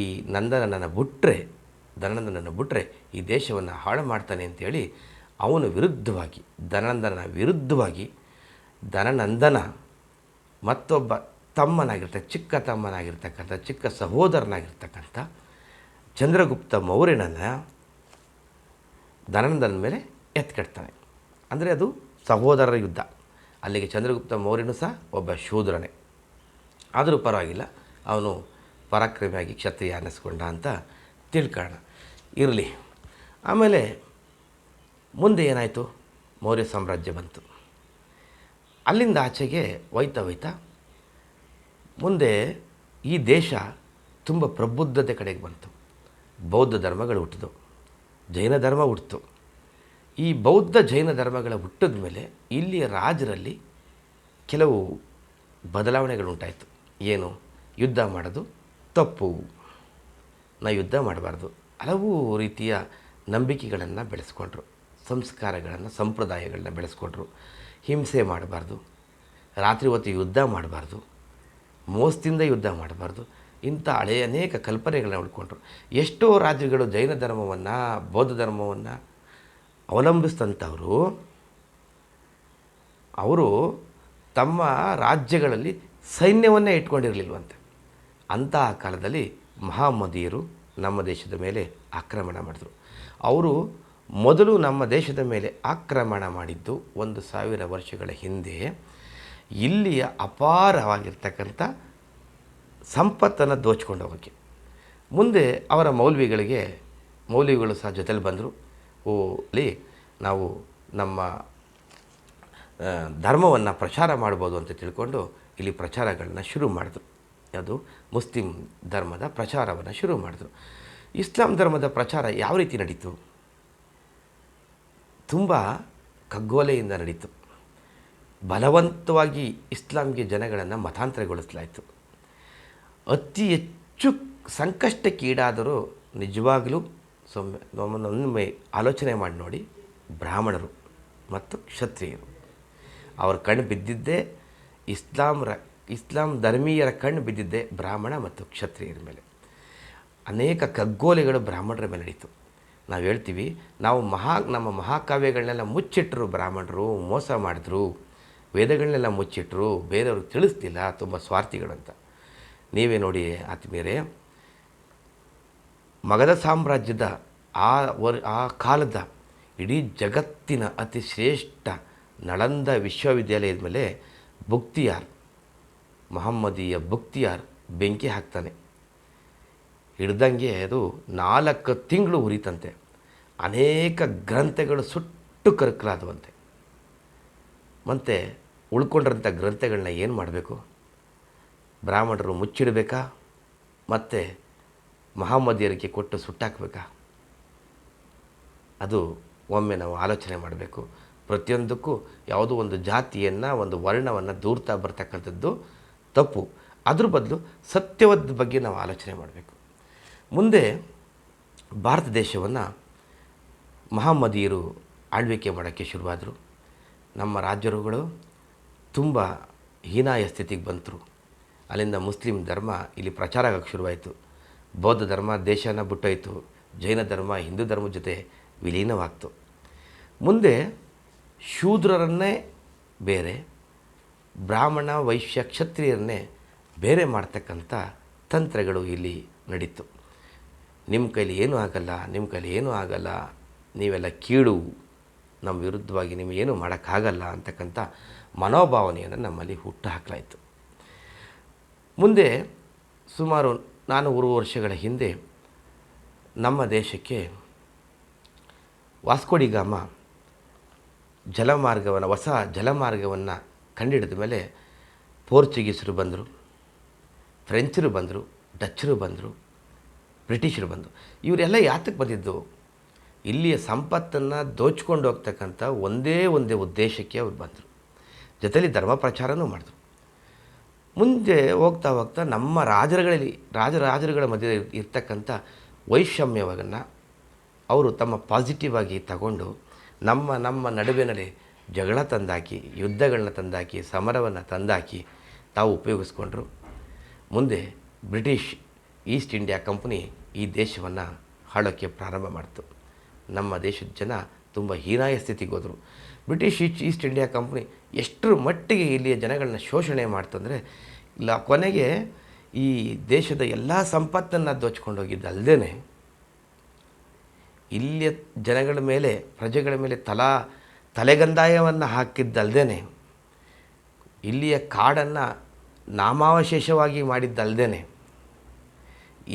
ಧನನಂದನನ್ನು ಬಿಟ್ಟರೆ ಈ ದೇಶವನ್ನು ಹಾಳು ಮಾಡ್ತಾನೆ ಅಂಥೇಳಿ ಅವನು ವಿರುದ್ಧವಾಗಿ, ಧನನಂದನ ವಿರುದ್ಧವಾಗಿ ಧನನಂದನ ಮತ್ತೊಬ್ಬ ಚಿಕ್ಕ ತಮ್ಮನಾಗಿರ್ತಕ್ಕಂಥ ಚಿಕ್ಕ ಸಹೋದರನಾಗಿರ್ತಕ್ಕಂಥ ಚಂದ್ರಗುಪ್ತ ಮೌರ್ಯನನ್ನು ಧನನಂದನ ಮೇಲೆ ಎತ್ಕಡ್ತಾನೆ. ಅಂದರೆ ಅದು ಸಹೋದರರ ಯುದ್ಧ. ಅಲ್ಲಿಗೆ ಚಂದ್ರಗುಪ್ತ ಮೌರ್ಯನೂ ಸಹ ಒಬ್ಬ ಶೂದ್ರನೇ. ಆದರೂ ಪರವಾಗಿಲ್ಲ, ಅವನು ಪರಾಕ್ರಮಿಯಾಗಿ ಕ್ಷತ್ರಿಯ ಅನ್ನಿಸ್ಕೊಂಡ ಅಂತ ತಿಳ್ಕೊಳ್ಳೋಣ. ಇರಲಿ. ಆಮೇಲೆ ಮುಂದೆ ಏನಾಯಿತು? ಮೌರ್ಯ ಸಾಮ್ರಾಜ್ಯ ಬಂತು. ಅಲ್ಲಿಂದ ಆಚೆಗೆ ಹೋಯ್ತಾ ಮುಂದೆ ಈ ದೇಶ ತುಂಬ ಪ್ರಬುದ್ಧತೆ ಕಡೆಗೆ ಬಂತು. ಬೌದ್ಧ ಧರ್ಮಗಳು ಹುಟ್ಟಿದವು, ಜೈನ ಧರ್ಮ ಹುಟ್ಟಿತು. ಈ ಬೌದ್ಧ ಜೈನ ಧರ್ಮಗಳ ಹುಟ್ಟಿದ ಮೇಲೆ ಇಲ್ಲಿಯ ರಾಜರಲ್ಲಿ ಕೆಲವು ಬದಲಾವಣೆಗಳುಂಟಾಯಿತು. ಏನು? ಯುದ್ಧ ಮಾಡೋದು ತಪ್ಪು, ನಾವು ಯುದ್ಧ ಮಾಡಬಾರ್ದು. ಹಲವು ರೀತಿಯ ನಂಬಿಕೆಗಳನ್ನು ಬೆಳೆಸ್ಕೊಂಡ್ರು, ಸಂಸ್ಕಾರಗಳನ್ನು, ಸಂಪ್ರದಾಯಗಳನ್ನ ಬೆಳೆಸ್ಕೊಂಡ್ರು. ಹಿಂಸೆ ಮಾಡಬಾರ್ದು, ರಾತ್ರಿ ಹೊತ್ತು ಯುದ್ಧ ಮಾಡಬಾರ್ದು, ಮೋಸದಿಂದ ಯುದ್ಧ ಮಾಡಬಾರ್ದು, ಇಂಥ ಹಳೆಯ ಅನೇಕ ಕಲ್ಪನೆಗಳನ್ನ ಉಳ್ಕೊಂಡ್ರು. ಎಷ್ಟೋ ರಾಜ್ಯಗಳು ಜೈನ ಧರ್ಮವನ್ನು, ಬೌದ್ಧ ಧರ್ಮವನ್ನು ಅವಲಂಬಿಸಿದಂಥವರು ಅವರು ತಮ್ಮ ರಾಜ್ಯಗಳಲ್ಲಿ ಸೈನ್ಯವನ್ನೇ ಇಟ್ಕೊಂಡಿರಲಿಲ್ವಂತೆ. ಅಂತಹ ಕಾಲದಲ್ಲಿ ಮಹಾಮದೀಯರು ನಮ್ಮ ದೇಶದ ಮೇಲೆ ಆಕ್ರಮಣ ಮಾಡಿದ್ರು. ಅವರು ಮೊದಲು ನಮ್ಮ ದೇಶದ ಮೇಲೆ ಆಕ್ರಮಣ ಮಾಡಿದ್ದು 1000 ವರ್ಷಗಳ ಹಿಂದೆ ಇಲ್ಲಿಯ ಅಪಾರವಾಗಿರ್ತಕ್ಕಂಥ ಸಂಪತ್ತನ್ನು ದೋಚ್ಕೊಂಡು ಹೋಗೋಕ್ಕೆ. ಮುಂದೆ ಅವರ ಮೌಲ್ವಿಗಳು ಸಹ ಜೊತೆಲಿ ಬಂದರು. ಅಲ್ಲಿ ನಾವು ನಮ್ಮ ಧರ್ಮವನ್ನು ಪ್ರಚಾರ ಮಾಡ್ಬೋದು ಅಂತ ತಿಳ್ಕೊಂಡು ಇಲ್ಲಿ ಪ್ರಚಾರಗಳನ್ನ ಶುರು ಮಾಡಿದ್ರು. ಅದು ಮುಸ್ಲಿಂ ಧರ್ಮದ ಪ್ರಚಾರವನ್ನು ಶುರು ಮಾಡಿದ್ರು. ಇಸ್ಲಾಂ ಧರ್ಮದ ಪ್ರಚಾರ ಯಾವ ರೀತಿ ನಡೀತು? ತುಂಬ ಕಗ್ಗೊಲೆಯಿಂದ ನಡೀತು. ಬಲವಂತವಾಗಿ ಇಸ್ಲಾಂಗೆ ಜನಗಳನ್ನು ಮತಾಂತರಗೊಳಿಸಲಾಯಿತು. ಅತಿ ಹೆಚ್ಚು ಸಂಕಷ್ಟಕ್ಕೀಡಾದರೂ ನಿಜವಾಗಲೂ ಒಮ್ಮೆ ಆಲೋಚನೆ ಮಾಡಿ ನೋಡಿ, ಬ್ರಾಹ್ಮಣರು ಮತ್ತು ಕ್ಷತ್ರಿಯರು. ಅವ್ರ ಕಣ್ಣು ಬಿದ್ದಿದ್ದೇ ಇಸ್ಲಾಂ ಧರ್ಮೀಯರ ಕಣ್ಣು ಬಿದ್ದಿದ್ದೇ ಬ್ರಾಹ್ಮಣ ಮತ್ತು ಕ್ಷತ್ರಿಯರ ಮೇಲೆ. ಅನೇಕ ಕಗ್ಗೋಲೆಗಳು ಬ್ರಾಹ್ಮಣರ ಮೇಲೆ ನಡೀತು. ನಾವು ಹೇಳ್ತೀವಿ, ನಮ್ಮ ಮಹಾಕಾವ್ಯಗಳನ್ನೆಲ್ಲ ಮುಚ್ಚಿಟ್ಟರು ಬ್ರಾಹ್ಮಣರು, ಮೋಸ ಮಾಡಿದ್ರು, ವೇದಗಳನ್ನೆಲ್ಲ ಮುಚ್ಚಿಟ್ಟರು, ಬೇರೆಯವ್ರಿಗೆ ತಿಳಿಸ್ತಿಲ್ಲ, ತುಂಬ ಸ್ವಾರ್ಥಿಗಳು ಅಂತ. ನೀವೇ ನೋಡಿ ಆತ್ಮೀಯರೇ, ಮಗಧ ಸಾಮ್ರಾಜ್ಯದ ಆ ಕಾಲದ ಇಡೀ ಜಗತ್ತಿನ ಅತಿ ಶ್ರೇಷ್ಠ ನಳಂದ ವಿಶ್ವವಿದ್ಯಾಲಯದ ಮೇಲೆ ಮಹಮ್ಮದೀಯ ಬುಕ್ತಿಯಾರ್ ಬೆಂಕಿ ಹಾಕ್ತಾನೆ. ಹಿಡ್ದಂಗೆ ಅದು 4 ತಿಂಗಳು ಉರಿತಂತೆ. ಅನೇಕ ಗ್ರಂಥಗಳು ಸುಟ್ಟು ಕರಕಲಾದವಂತೆ. ಮತ್ತು ಉಳ್ಕೊಂಡಿರೋಂಥ ಗ್ರಂಥಗಳನ್ನ ಏನು ಮಾಡಬೇಕು? ಬ್ರಾಹ್ಮಣರು ಮುಚ್ಚಿಡಬೇಕಾ? ಮತ್ತು ಮಹಮ್ಮದೀಯರಿಗೆ ಕೊಟ್ಟು ಸುಟ್ಟಾಕಬೇಕಾ? ಅದು ಒಮ್ಮೆ ನಾವು ಆಲೋಚನೆ ಮಾಡಬೇಕು. ಪ್ರತಿಯೊಂದಕ್ಕೂ ಯಾವುದೋ ಒಂದು ಜಾತಿಯನ್ನು, ಒಂದು ವರ್ಣವನ್ನು ದೂರ್ತಾ ಬರ್ತಕ್ಕಂಥದ್ದು ತಪ್ಪು. ಅದ್ರ ಬದಲು ಸತ್ಯವಾದ ಬಗ್ಗೆ ನಾವು ಆಲೋಚನೆ ಮಾಡಬೇಕು. ಮುಂದೆ ಭಾರತ ದೇಶವನ್ನು ಮಹಮ್ಮದೀಯರು ಆಳ್ವಿಕೆ ಮಾಡೋಕ್ಕೆ ಶುರುವಾದರು. ನಮ್ಮ ರಾಜರುಗಳು ತುಂಬ ಹೀನಾಯ ಸ್ಥಿತಿಗೆ ಬಂತರು. ಅಲ್ಲಿಂದ ಮುಸ್ಲಿಂ ಧರ್ಮ ಇಲ್ಲಿ ಪ್ರಚಾರ ಆಗೋಕ್ಕೆ ಶುರುವಾಯಿತು. ಬೌದ್ಧ ಧರ್ಮ ದೇಶನ ಬಿಟ್ಟೋಯ್ತು. ಜೈನ ಧರ್ಮ ಹಿಂದೂ ಧರ್ಮದ ಜೊತೆ ವಿಲೀನವಾಗ್ತು. ಮುಂದೆ ಶೂದ್ರರನ್ನೇ ಬೇರೆ, ಬ್ರಾಹ್ಮಣ ವೈಶ್ಯ ಕ್ಷತ್ರಿಯರನ್ನೇ ಬೇರೆ ಮಾಡ್ತಕ್ಕಂಥ ತಂತ್ರಗಳು ಇಲ್ಲಿ ನಡೀತು. ನಿಮ್ಮ ಕೈಲಿ ಏನೂ ಆಗಲ್ಲ, ನೀವೆಲ್ಲ ಕೀಳು, ನಮ್ಮ ವಿರುದ್ಧವಾಗಿ ನಿಮಗೇನು ಮಾಡೋಕ್ಕಾಗಲ್ಲ ಅಂತಕ್ಕಂಥ ಮನೋಭಾವನೆಯನ್ನು ನಮ್ಮಲ್ಲಿ ಹುಟ್ಟು ಹಾಕಲಾಯಿತು. ಮುಂದೆ ಸುಮಾರು 400 ವರ್ಷಗಳ ಹಿಂದೆ ನಮ್ಮ ದೇಶಕ್ಕೆ ವಾಸ್ಕೋಡಿಗಾಮ ಹೊಸ ಜಲಮಾರ್ಗವನ್ನು ಕಂಡಿಡಿದ ಮೇಲೆ ಪೋರ್ಚುಗೀಸರು ಬಂದರು, ಫ್ರೆಂಚರು ಬಂದರು, ಡಚ್ಚರು ಬಂದರು, ಬ್ರಿಟಿಷರು ಬಂದರು. ಇವರೆಲ್ಲ ಯಾತಕ್ಕೆ ಬಂದಿದ್ದು? ಇಲ್ಲಿಯ ಸಂಪತ್ತನ್ನು ದೋಚ್ಕೊಂಡು ಹೋಗ್ತಕ್ಕಂಥ ಒಂದೇ ಉದ್ದೇಶಕ್ಕೆ ಅವ್ರು ಬಂದರು. ಜೊತೆಯಲ್ಲಿ ಧರ್ಮ ಪ್ರಚಾರನೂ ಮಾಡಿದ್ರು. ಮುಂದೆ ಹೋಗ್ತಾ ನಮ್ಮ ರಾಜರುಗಳ ಮಧ್ಯೆ ಇರ್ತಕ್ಕಂಥ ವೈಷಮ್ಯವನ್ನು ಅವರು ತಮ್ಮ ಪಾಸಿಟಿವ್ ಆಗಿ ತಗೊಂಡು ನಮ್ಮ ನಡುವಿನಲ್ಲಿ ಜಗಳ ತಂದಾಕಿ, ಯುದ್ಧಗಳನ್ನ ತಂದಾಕಿ, ಸಮರವನ್ನು ತಂದಾಕಿ ತಾವು ಉಪಯೋಗಿಸ್ಕೊಂಡ್ರು. ಮುಂದೆ ಬ್ರಿಟಿಷ್ ಈಸ್ಟ್ ಇಂಡಿಯಾ ಕಂಪ್ನಿ ಈ ದೇಶವನ್ನು ಆಳೋಕ್ಕೆ ಪ್ರಾರಂಭ ಮಾಡಿತು. ನಮ್ಮ ದೇಶದ ಜನ ತುಂಬ ಹೀನಾಯ ಸ್ಥಿತಿಗೆ ಹೋದರು. ಬ್ರಿಟಿಷ್ ಈಸ್ಟ್ ಇಂಡಿಯಾ ಕಂಪ್ನಿ ಎಷ್ಟರ ಮಟ್ಟಿಗೆ ಇಲ್ಲಿಯ ಜನಗಳನ್ನ ಶೋಷಣೆ ಮಾಡ್ತಂದರೆ, ಕೊನೆಗೆ ಈ ದೇಶದ ಎಲ್ಲ ಸಂಪತ್ತನ್ನು ದೋಚ್ಕೊಂಡೋಗಿದ್ದಲ್ಲದೇ ಇಲ್ಲಿಯ ಜನಗಳ ಮೇಲೆ, ಪ್ರಜೆಗಳ ಮೇಲೆ ತಲೆಗಂದಾಯವನ್ನು ಹಾಕಿದ್ದಲ್ಲದೇ ಇಲ್ಲಿಯ ಕಾಡನ್ನು ನಾಮಾವಶೇಷವಾಗಿ ಮಾಡಿದ್ದಲ್ದೇ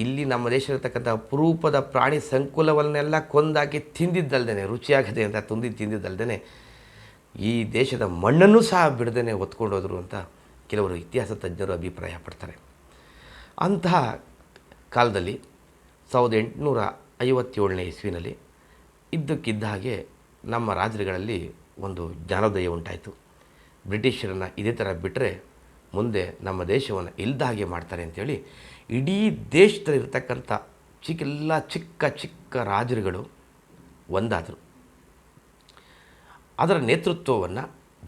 ಇಲ್ಲಿ ನಮ್ಮ ದೇಶದಲ್ಲಿರ್ತಕ್ಕಂಥ ಅಪರೂಪದ ಪ್ರಾಣಿ ಸಂಕುಲವನ್ನೆಲ್ಲ ಕೊಂದಾಕಿ ತಿಂದಿದ್ದಲ್ದೇ, ರುಚಿಯಾಗದೆ ಅಂತ ತಿಂದಿದ್ದಲ್ದೇ ಈ ದೇಶದ ಮಣ್ಣನ್ನು ಸಹ ಬಿಡದೇ ಹೊತ್ಕೊಂಡೋದ್ರು ಅಂತ ಕೆಲವರು ಇತಿಹಾಸ ತಜ್ಞರು ಅಭಿಪ್ರಾಯ ಪಡ್ತಾರೆ. ಅಂತಹ ಕಾಲದಲ್ಲಿ 1857ನೇ ಇಸ್ವಿನಲ್ಲಿ ಇದ್ದಕ್ಕಿದ್ದ ಹಾಗೆ ನಮ್ಮ ರಾಜರುಗಳಲ್ಲಿ ಒಂದು ಜ್ಞಾನೋದಯ ಉಂಟಾಯಿತು. ಬ್ರಿಟಿಷರನ್ನು ಇದೇ ಥರ ಬಿಟ್ಟರೆ ಮುಂದೆ ನಮ್ಮ ದೇಶವನ್ನು ಇಲ್ದ ಹಾಗೆ ಮಾಡ್ತಾರೆ ಅಂಥೇಳಿ ಇಡೀ ದೇಶದಲ್ಲಿರ್ತಕ್ಕಂಥ ಚಿಕ್ಕ ಚಿಕ್ಕ ರಾಜರುಗಳು ಒಂದಾದರು. ಅದರ ನೇತೃತ್ವವನ್ನು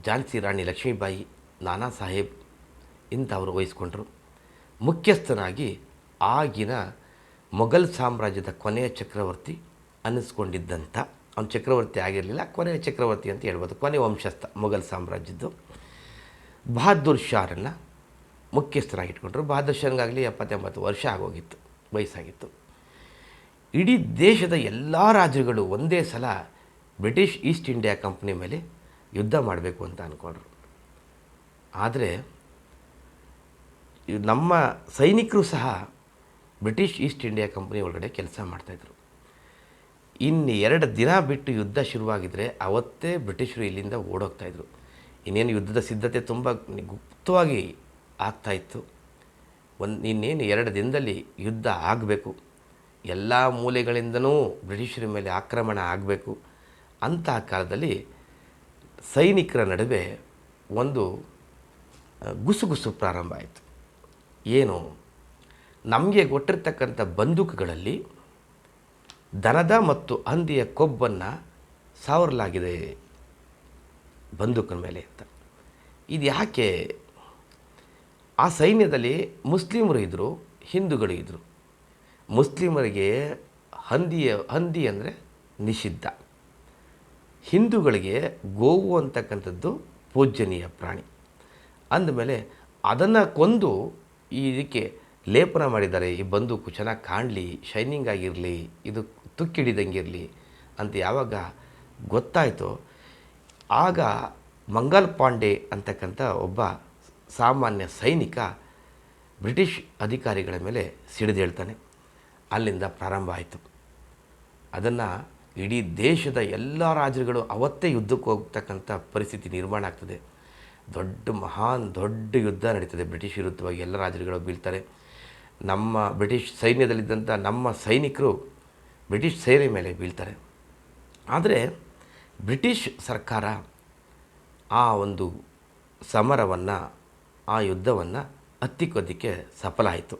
ಝಾನ್ಸಿ ರಾಣಿ ಲಕ್ಷ್ಮೀಬಾಯಿ, ನಾನಾ ಸಾಹೇಬ್ ಇಂಥವರು ವಹಿಸ್ಕೊಂಡ್ರು. ಮುಖ್ಯಸ್ಥನಾಗಿ ಆಗಿನ ಮೊಘಲ್ ಸಾಮ್ರಾಜ್ಯದ ಕೊನೆಯ ಚಕ್ರವರ್ತಿ ಅನ್ನಿಸ್ಕೊಂಡಿದ್ದಂಥ, ಅವನು ಚಕ್ರವರ್ತಿ ಆಗಿರಲಿಲ್ಲ, ಕೊನೆಯ ಚಕ್ರವರ್ತಿ ಅಂತ ಹೇಳ್ಬೋದು, ಕೊನೆಯ ವಂಶಸ್ಥ ಮೊಘಲ್ ಸಾಮ್ರಾಜ್ಯದ್ದು ಬಹದ್ದೂರ್ ಶಾರನ್ನು ಮುಖ್ಯಸ್ಥರಾಗಿಟ್ಕೊಂಡ್ರು. ಬಹದ್ದೂರ್ ಶಾನ್ಗಾಗಲಿ 70-80 ವರ್ಷ ಆಗೋಗಿತ್ತು, ವಯಸ್ಸಾಗಿತ್ತು. ಇಡೀ ದೇಶದ ಎಲ್ಲ ರಾಜ್ಯಗಳು ಒಂದೇ ಸಲ ಬ್ರಿಟಿಷ್ ಈಸ್ಟ್ ಇಂಡಿಯಾ ಕಂಪ್ನಿ ಮೇಲೆ ಯುದ್ಧ ಮಾಡಬೇಕು ಅಂತ ಅಂದ್ಕೊಂಡ್ರು. ಆದರೆ ನಮ್ಮ ಸೈನಿಕರು ಸಹ ಬ್ರಿಟಿಷ್ ಈಸ್ಟ್ ಇಂಡಿಯಾ ಕಂಪ್ನಿ ಒಳಗಡೆ ಕೆಲಸ ಮಾಡ್ತಾಯಿದ್ರು. ಇನ್ನು 2 ದಿನ ಬಿಟ್ಟು ಯುದ್ಧ ಶುರುವಾಗಿದ್ದರೆ ಅವತ್ತೇ ಬ್ರಿಟಿಷರು ಇಲ್ಲಿಂದ ಓಡೋಗ್ತಾಯಿದ್ರು. ಇನ್ನೇನು ಯುದ್ಧದ ಸಿದ್ಧತೆ ತುಂಬ ಗುಪ್ತವಾಗಿ ಆಗ್ತಾಯಿತ್ತು. ಇನ್ನೇನು 2 ದಿನದಲ್ಲಿ ಯುದ್ಧ ಆಗಬೇಕು, ಎಲ್ಲ ಮೂಲೆಗಳಿಂದನೂ ಬ್ರಿಟಿಷರ ಮೇಲೆ ಆಕ್ರಮಣ ಆಗಬೇಕು. ಅಂತಹ ಕಾಲದಲ್ಲಿ ಸೈನಿಕರ ನಡುವೆ ಒಂದು ಗುಸುಗುಸು ಪ್ರಾರಂಭ ಆಯಿತು. ಏನು, ನಮಗೆ ಕೊಟ್ಟಿರ್ತಕ್ಕಂಥ ಬಂದೂಕುಗಳಲ್ಲಿ ದನದ ಮತ್ತು ಹಂದಿಯ ಕೊಬ್ಬನ್ನು ಸಾವರಲಾಗಿದೆ ಬಂದೂಕಿನ ಮೇಲೆ ಅಂತ. ಇದು ಯಾಕೆ? ಆ ಸೈನ್ಯದಲ್ಲಿ ಮುಸ್ಲಿಮರು ಇದ್ದರು, ಹಿಂದೂಗಳು ಇದ್ದರು. ಮುಸ್ಲಿಮರಿಗೆ ಹಂದಿ ಅಂದರೆ ನಿಷಿದ್ಧ, ಹಿಂದೂಗಳಿಗೆ ಗೋವು ಅಂತಕ್ಕಂಥದ್ದು ಪೂಜ್ಯನೀಯ ಪ್ರಾಣಿ. ಅಂದಮೇಲೆ ಅದನ್ನು ಕೊಂದು ಇದಕ್ಕೆ ಲೇಪನ ಮಾಡಿದ್ದಾರೆ, ಈ ಬಂದೂಕು ಚೆನ್ನಾಗಿ ಕಾಣಲಿ, ಶೈನಿಂಗ್ ಆಗಿರಲಿ, ಇದು ತುಕ್ಕಿಡಿದಂಗಿರಲಿ ಅಂತ ಯಾವಾಗ ಗೊತ್ತಾಯಿತೋ ಆಗ ಮಂಗಲ್ ಪಾಂಡೆ ಅಂತಕ್ಕಂಥ ಒಬ್ಬ ಸಾಮಾನ್ಯ ಸೈನಿಕ ಬ್ರಿಟಿಷ್ ಅಧಿಕಾರಿಗಳ ಮೇಲೆ ಸಿಡಿದೇಳ್ತಾನೆ. ಅಲ್ಲಿಂದ ಪ್ರಾರಂಭ ಆಯಿತು. ಅದನ್ನು ಇಡೀ ದೇಶದ ಎಲ್ಲ ರಾಜ್ಯಗಳು ಅವತ್ತೇ ಯುದ್ಧಕ್ಕೆ ಹೋಗ್ತಕ್ಕಂಥ ಪರಿಸ್ಥಿತಿ ನಿರ್ಮಾಣ ಆಗ್ತದೆ. ದೊಡ್ಡ ಯುದ್ಧ ನಡೀತದೆ ಬ್ರಿಟಿಷ್ ವಿರುದ್ಧವಾಗಿ. ಎಲ್ಲ ರಾಜ್ಯಗಳು ಬೀಳ್ತಾರೆ. ನಮ್ಮ ಬ್ರಿಟಿಷ್ ಸೈನ್ಯದಲ್ಲಿದ್ದಂಥ ನಮ್ಮ ಸೈನಿಕರು ಬ್ರಿಟಿಷ್ ಸೇನೆ ಮೇಲೆ ಬೀಳ್ತಾರೆ. ಆದರೆ ಬ್ರಿಟಿಷ್ ಸರ್ಕಾರ ಆ ಒಂದು ಸಮರವನ್ನು, ಆ ಯುದ್ಧವನ್ನು ಹತ್ತಿಕ್ಕೋದಕ್ಕೆ ಸಫಲ ಆಯಿತು.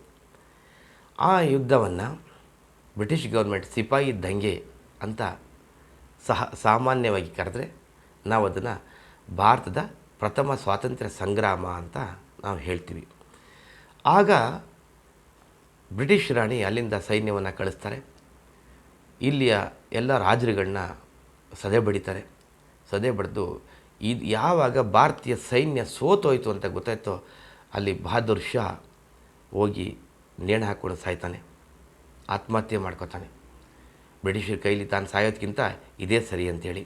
ಆ ಯುದ್ಧವನ್ನು ಬ್ರಿಟಿಷ್ ಗೌರ್ಮೆಂಟ್ ಸಿಪಾಯಿ ದಂಗೆ ಅಂತ ಸಾಮಾನ್ಯವಾಗಿ ಕರೆದ್ರೆ ನಾವು ಅದನ್ನು ಭಾರತದ ಪ್ರಥಮ ಸ್ವಾತಂತ್ರ್ಯ ಸಂಗ್ರಾಮ ಅಂತ ನಾವು ಹೇಳ್ತೀವಿ. ಆಗ ಬ್ರಿಟಿಷ್ ರಾಣಿ ಅಲ್ಲಿಂದ ಸೈನ್ಯವನ್ನು ಕಳಿಸ್ತಾರೆ. ಇಲ್ಲಿಯ ಎಲ್ಲ ರಾಜರುಗಳನ್ನ ಸದೆ ಬಡಿತಾರೆ. ಸದೆ ಬಡಿದು ಇದು ಯಾವಾಗ ಭಾರತೀಯ ಸೈನ್ಯ ಸೋತೋಯ್ತು ಅಂತ ಗೊತ್ತಾಯ್ತೋ ಅಲ್ಲಿ ಬಹದ್ದೂರ್ ಶಾ ಹೋಗಿ ನೇಣು ಹಾಕ್ಕೊಂಡು ಸಾಯ್ತಾನೆ, ಆತ್ಮಹತ್ಯೆ ಮಾಡ್ಕೋತಾನೆ. ಬ್ರಿಟಿಷರ ಕೈಲಿ ತಾನು ಸಾಯೋದಕ್ಕಿಂತ ಇದೇ ಸರಿ ಅಂಥೇಳಿ.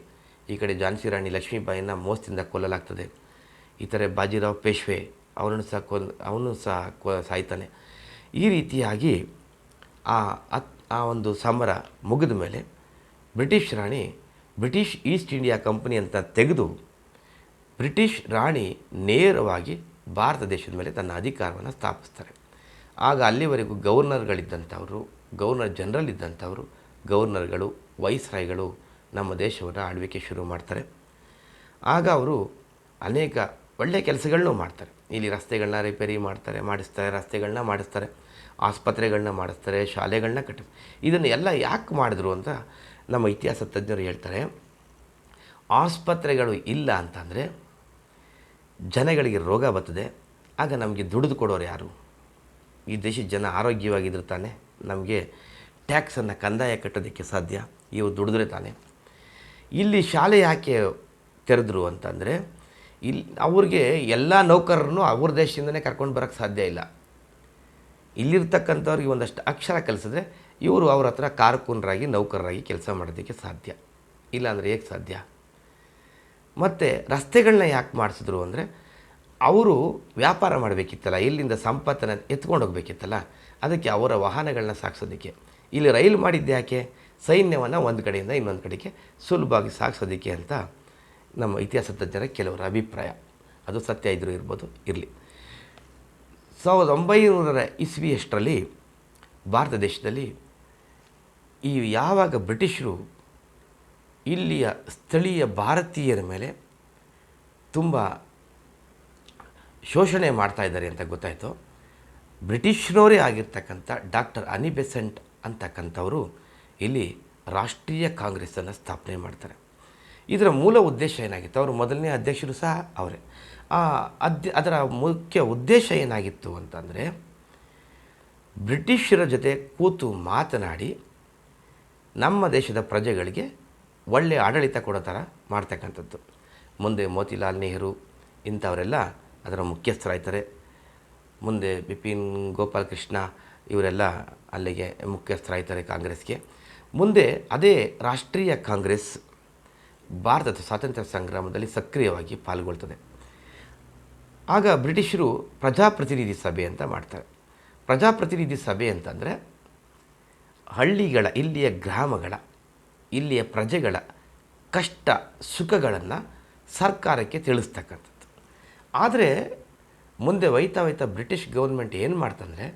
ಈ ಕಡೆ ಝಾನ್ಸಿ ರಾಣಿ ಲಕ್ಷ್ಮೀಬಾಯಿನ ಮೋಸದಿಂದ ಕೊಲ್ಲಲಾಗ್ತದೆ. ಈ ಥರ ಬಾಜಿರಾವ್ ಪೇಶ್ವೆ ಅವನು ಸಹ ಸಾಯ್ತಾನೆ. ಈ ರೀತಿಯಾಗಿ ಆ ಒಂದು ಸಮರ ಮುಗಿದ ಮೇಲೆ ಬ್ರಿಟಿಷ್ ರಾಣಿ ಬ್ರಿಟಿಷ್ ಈಸ್ಟ್ ಇಂಡಿಯಾ ಕಂಪನಿ ಅಂತ ತೆಗೆದು ಬ್ರಿಟಿಷ್ ರಾಣಿ ನೇರವಾಗಿ ಭಾರತ ದೇಶದ ಮೇಲೆ ತನ್ನ ಅಧಿಕಾರವನ್ನು ಸ್ಥಾಪಿಸ್ತಾರೆ. ಆಗ ಅಲ್ಲಿವರೆಗೂ ಗವರ್ನರ್ಗಳಿದ್ದಂಥವರು, ಗವರ್ನರ್ ಜನರಲ್ ಇದ್ದಂಥವರು, ಗವರ್ನರ್ಗಳು, ವೈಸ್ರಾಯ್ಗಳು ನಮ್ಮ ದೇಶವನ್ನು ಆಳ್ವಿಕೆ ಶುರು ಮಾಡ್ತಾರೆ. ಆಗ ಅವರು ಅನೇಕ ಒಳ್ಳೆಯ ಕೆಲಸಗಳನ್ನೂ ಮಾಡ್ತಾರೆ. ಇಲ್ಲಿ ರಸ್ತೆಗಳನ್ನ ರಿಪೇರಿ ಮಾಡಿಸ್ತಾರೆ, ರಸ್ತೆಗಳನ್ನ ಮಾಡಿಸ್ತಾರೆ, ಆಸ್ಪತ್ರೆಗಳನ್ನ ಮಾಡಿಸ್ತಾರೆ, ಶಾಲೆಗಳನ್ನ ಕಟ್ಟಿಸ್ತಾರೆ. ಇದನ್ನು ಎಲ್ಲ ಯಾಕೆ ಮಾಡಿದ್ರು ಅಂತ ನಮ್ಮ ಇತಿಹಾಸ ತಜ್ಞರು ಹೇಳ್ತಾರೆ. ಆಸ್ಪತ್ರೆಗಳು ಇಲ್ಲ ಅಂತಂದರೆ ಜನಗಳಿಗೆ ರೋಗ ಬರ್ತದೆ. ಆಗ ನಮಗೆ ದುಡಿದು ಕೊಡೋರು ಯಾರು? ಈ ದೇಶದ ಜನ ಆರೋಗ್ಯವಾಗಿದ್ದರೆ ತಾನೆ ನಮಗೆ ಟ್ಯಾಕ್ಸನ್ನು ಕಂದಾಯ ಕಟ್ಟೋದಕ್ಕೆ ಸಾಧ್ಯ. ಇವು ದುಡಿದ್ರೆ ತಾನೆ. ಇಲ್ಲಿ ಶಾಲೆ ಯಾಕೆ ತೆರೆದ್ರು ಅಂತಂದರೆ ಇಲ್ಲಿ ಅವ್ರಿಗೆ ಎಲ್ಲ ನೌಕರರನ್ನು ಅವ್ರ ದೇಶದಿಂದನೇ ಕರ್ಕೊಂಡು ಬರೋಕ್ಕೆ ಸಾಧ್ಯ ಇಲ್ಲ. ಇಲ್ಲಿರ್ತಕ್ಕಂಥವ್ರಿಗೆ ಒಂದಷ್ಟು ಅಕ್ಷರ ಕಲಿಸಿದ್ರೆ ಇವರು ಅವ್ರ ಹತ್ರ ಕಾರಕೂನರಾಗಿ ನೌಕರರಾಗಿ ಕೆಲಸ ಮಾಡೋದಕ್ಕೆ ಸಾಧ್ಯ. ಇಲ್ಲಾಂದರೆ ಹೇಗೆ ಸಾಧ್ಯ? ಮತ್ತು ರಸ್ತೆಗಳನ್ನ ಯಾಕೆ ಮಾಡಿಸಿದ್ರು ಅಂದರೆ ಅವರು ವ್ಯಾಪಾರ ಮಾಡಬೇಕಿತ್ತಲ್ಲ, ಇಲ್ಲಿಂದ ಸಂಪತ್ತನ್ನು ಎತ್ಕೊಂಡು ಹೋಗಬೇಕಿತ್ತಲ್ಲ, ಅದಕ್ಕೆ ಅವರ ವಾಹನಗಳನ್ನ ಸಾಗಿಸೋದಕ್ಕೆ. ಇಲ್ಲಿ ರೈಲು ಮಾಡಿದ್ದೆ ಯಾಕೆ? ಸೈನ್ಯವನ್ನು ಒಂದು ಕಡೆಯಿಂದ ಇನ್ನೊಂದು ಕಡೆಗೆ ಸುಲಭವಾಗಿ ಸಾಗಿಸೋದಕ್ಕೆ ಅಂತ ನಮ್ಮ ಇತಿಹಾಸ ತಜ್ಞರ ಕೆಲವರ ಅಭಿಪ್ರಾಯ. ಅದು ಸತ್ಯ ಇದ್ರೂ ಇರ್ಬೋದು, ಇರಲಿ. 1900 ಇಸ್ವಿಯಷ್ಟರಲ್ಲಿ ಭಾರತ ದೇಶದಲ್ಲಿ ಯಾವಾಗ ಬ್ರಿಟಿಷರು ಇಲ್ಲಿಯ ಸ್ಥಳೀಯ ಭಾರತೀಯರ ಮೇಲೆ ತುಂಬ ಶೋಷಣೆ ಮಾಡ್ತಾ ಇದ್ದಾರೆ ಅಂತ ಗೊತ್ತಾಯಿತು, ಬ್ರಿಟಿಷ್ನವರೇ ಆಗಿರ್ತಕ್ಕಂಥ ಡಾಕ್ಟರ್ ಅನಿ ಬೆಸೆಂಟ್ ಅಂತಕ್ಕಂಥವರು ಇಲ್ಲಿ ರಾಷ್ಟ್ರೀಯ ಕಾಂಗ್ರೆಸ್ಸನ್ನು ಸ್ಥಾಪನೆ ಮಾಡ್ತಾರೆ. ಇದರ ಮೂಲ ಉದ್ದೇಶ ಏನಾಗಿತ್ತು? ಅವರು ಮೊದಲನೇ ಅಧ್ಯಕ್ಷರು ಸಹ ಅವರೇ. ಅದರ ಮುಖ್ಯ ಉದ್ದೇಶ ಏನಾಗಿತ್ತು ಅಂತಂದರೆ, ಬ್ರಿಟಿಷರ ಜೊತೆ ಕೂತು ಮಾತನಾಡಿ ನಮ್ಮ ದೇಶದ ಪ್ರಜೆಗಳಿಗೆ ಒಳ್ಳೆಯ ಆಡಳಿತ ಕೊಡೋ ಥರ ಮಾಡ್ತಕ್ಕಂಥದ್ದು. ಮುಂದೆ ಮೋತಿಲಾಲ್ ನೆಹರು ಇಂಥವರೆಲ್ಲ ಅದರ ಮುಖ್ಯಸ್ಥರಾಯ್ತಾರೆ. ಮುಂದೆ ಬಿಪಿನ್ ಗೋಪಾಲ್ ಕೃಷ್ಣ ಇವರೆಲ್ಲ ಅಲ್ಲಿಗೆ ಮುಖ್ಯಸ್ಥರಾಯ್ತಾರೆ ಕಾಂಗ್ರೆಸ್ಗೆ. ಮುಂದೆ ಅದೇ ರಾಷ್ಟ್ರೀಯ ಕಾಂಗ್ರೆಸ್ ಭಾರತದ ಸ್ವಾತಂತ್ರ್ಯ ಸಂಗ್ರಾಮದಲ್ಲಿ ಸಕ್ರಿಯವಾಗಿ ಪಾಲ್ಗೊಳ್ತದೆ. ಆಗ ಬ್ರಿಟಿಷರು ಪ್ರಜಾಪ್ರತಿನಿಧಿ ಸಭೆ ಅಂತ ಮಾಡ್ತಾರೆ. ಪ್ರಜಾಪ್ರತಿನಿಧಿ ಸಭೆ ಅಂತಂದರೆ ಹಳ್ಳಿಗಳ, ಇಲ್ಲಿಯ ಗ್ರಾಮಗಳ, ಇಲ್ಲಿಯ ಪ್ರಜೆಗಳ ಕಷ್ಟ ಸುಖಗಳನ್ನು ಸರ್ಕಾರಕ್ಕೆ ತಿಳಿಸ್ತಕ್ಕಂಥದ್ದು. ಆದರೆ ಮುಂದೆ ಒಯ್ತಾ ಬ್ರಿಟಿಷ್ ಗೌರ್ಮೆಂಟ್ ಏನು ಮಾಡ್ತಂದರೆ,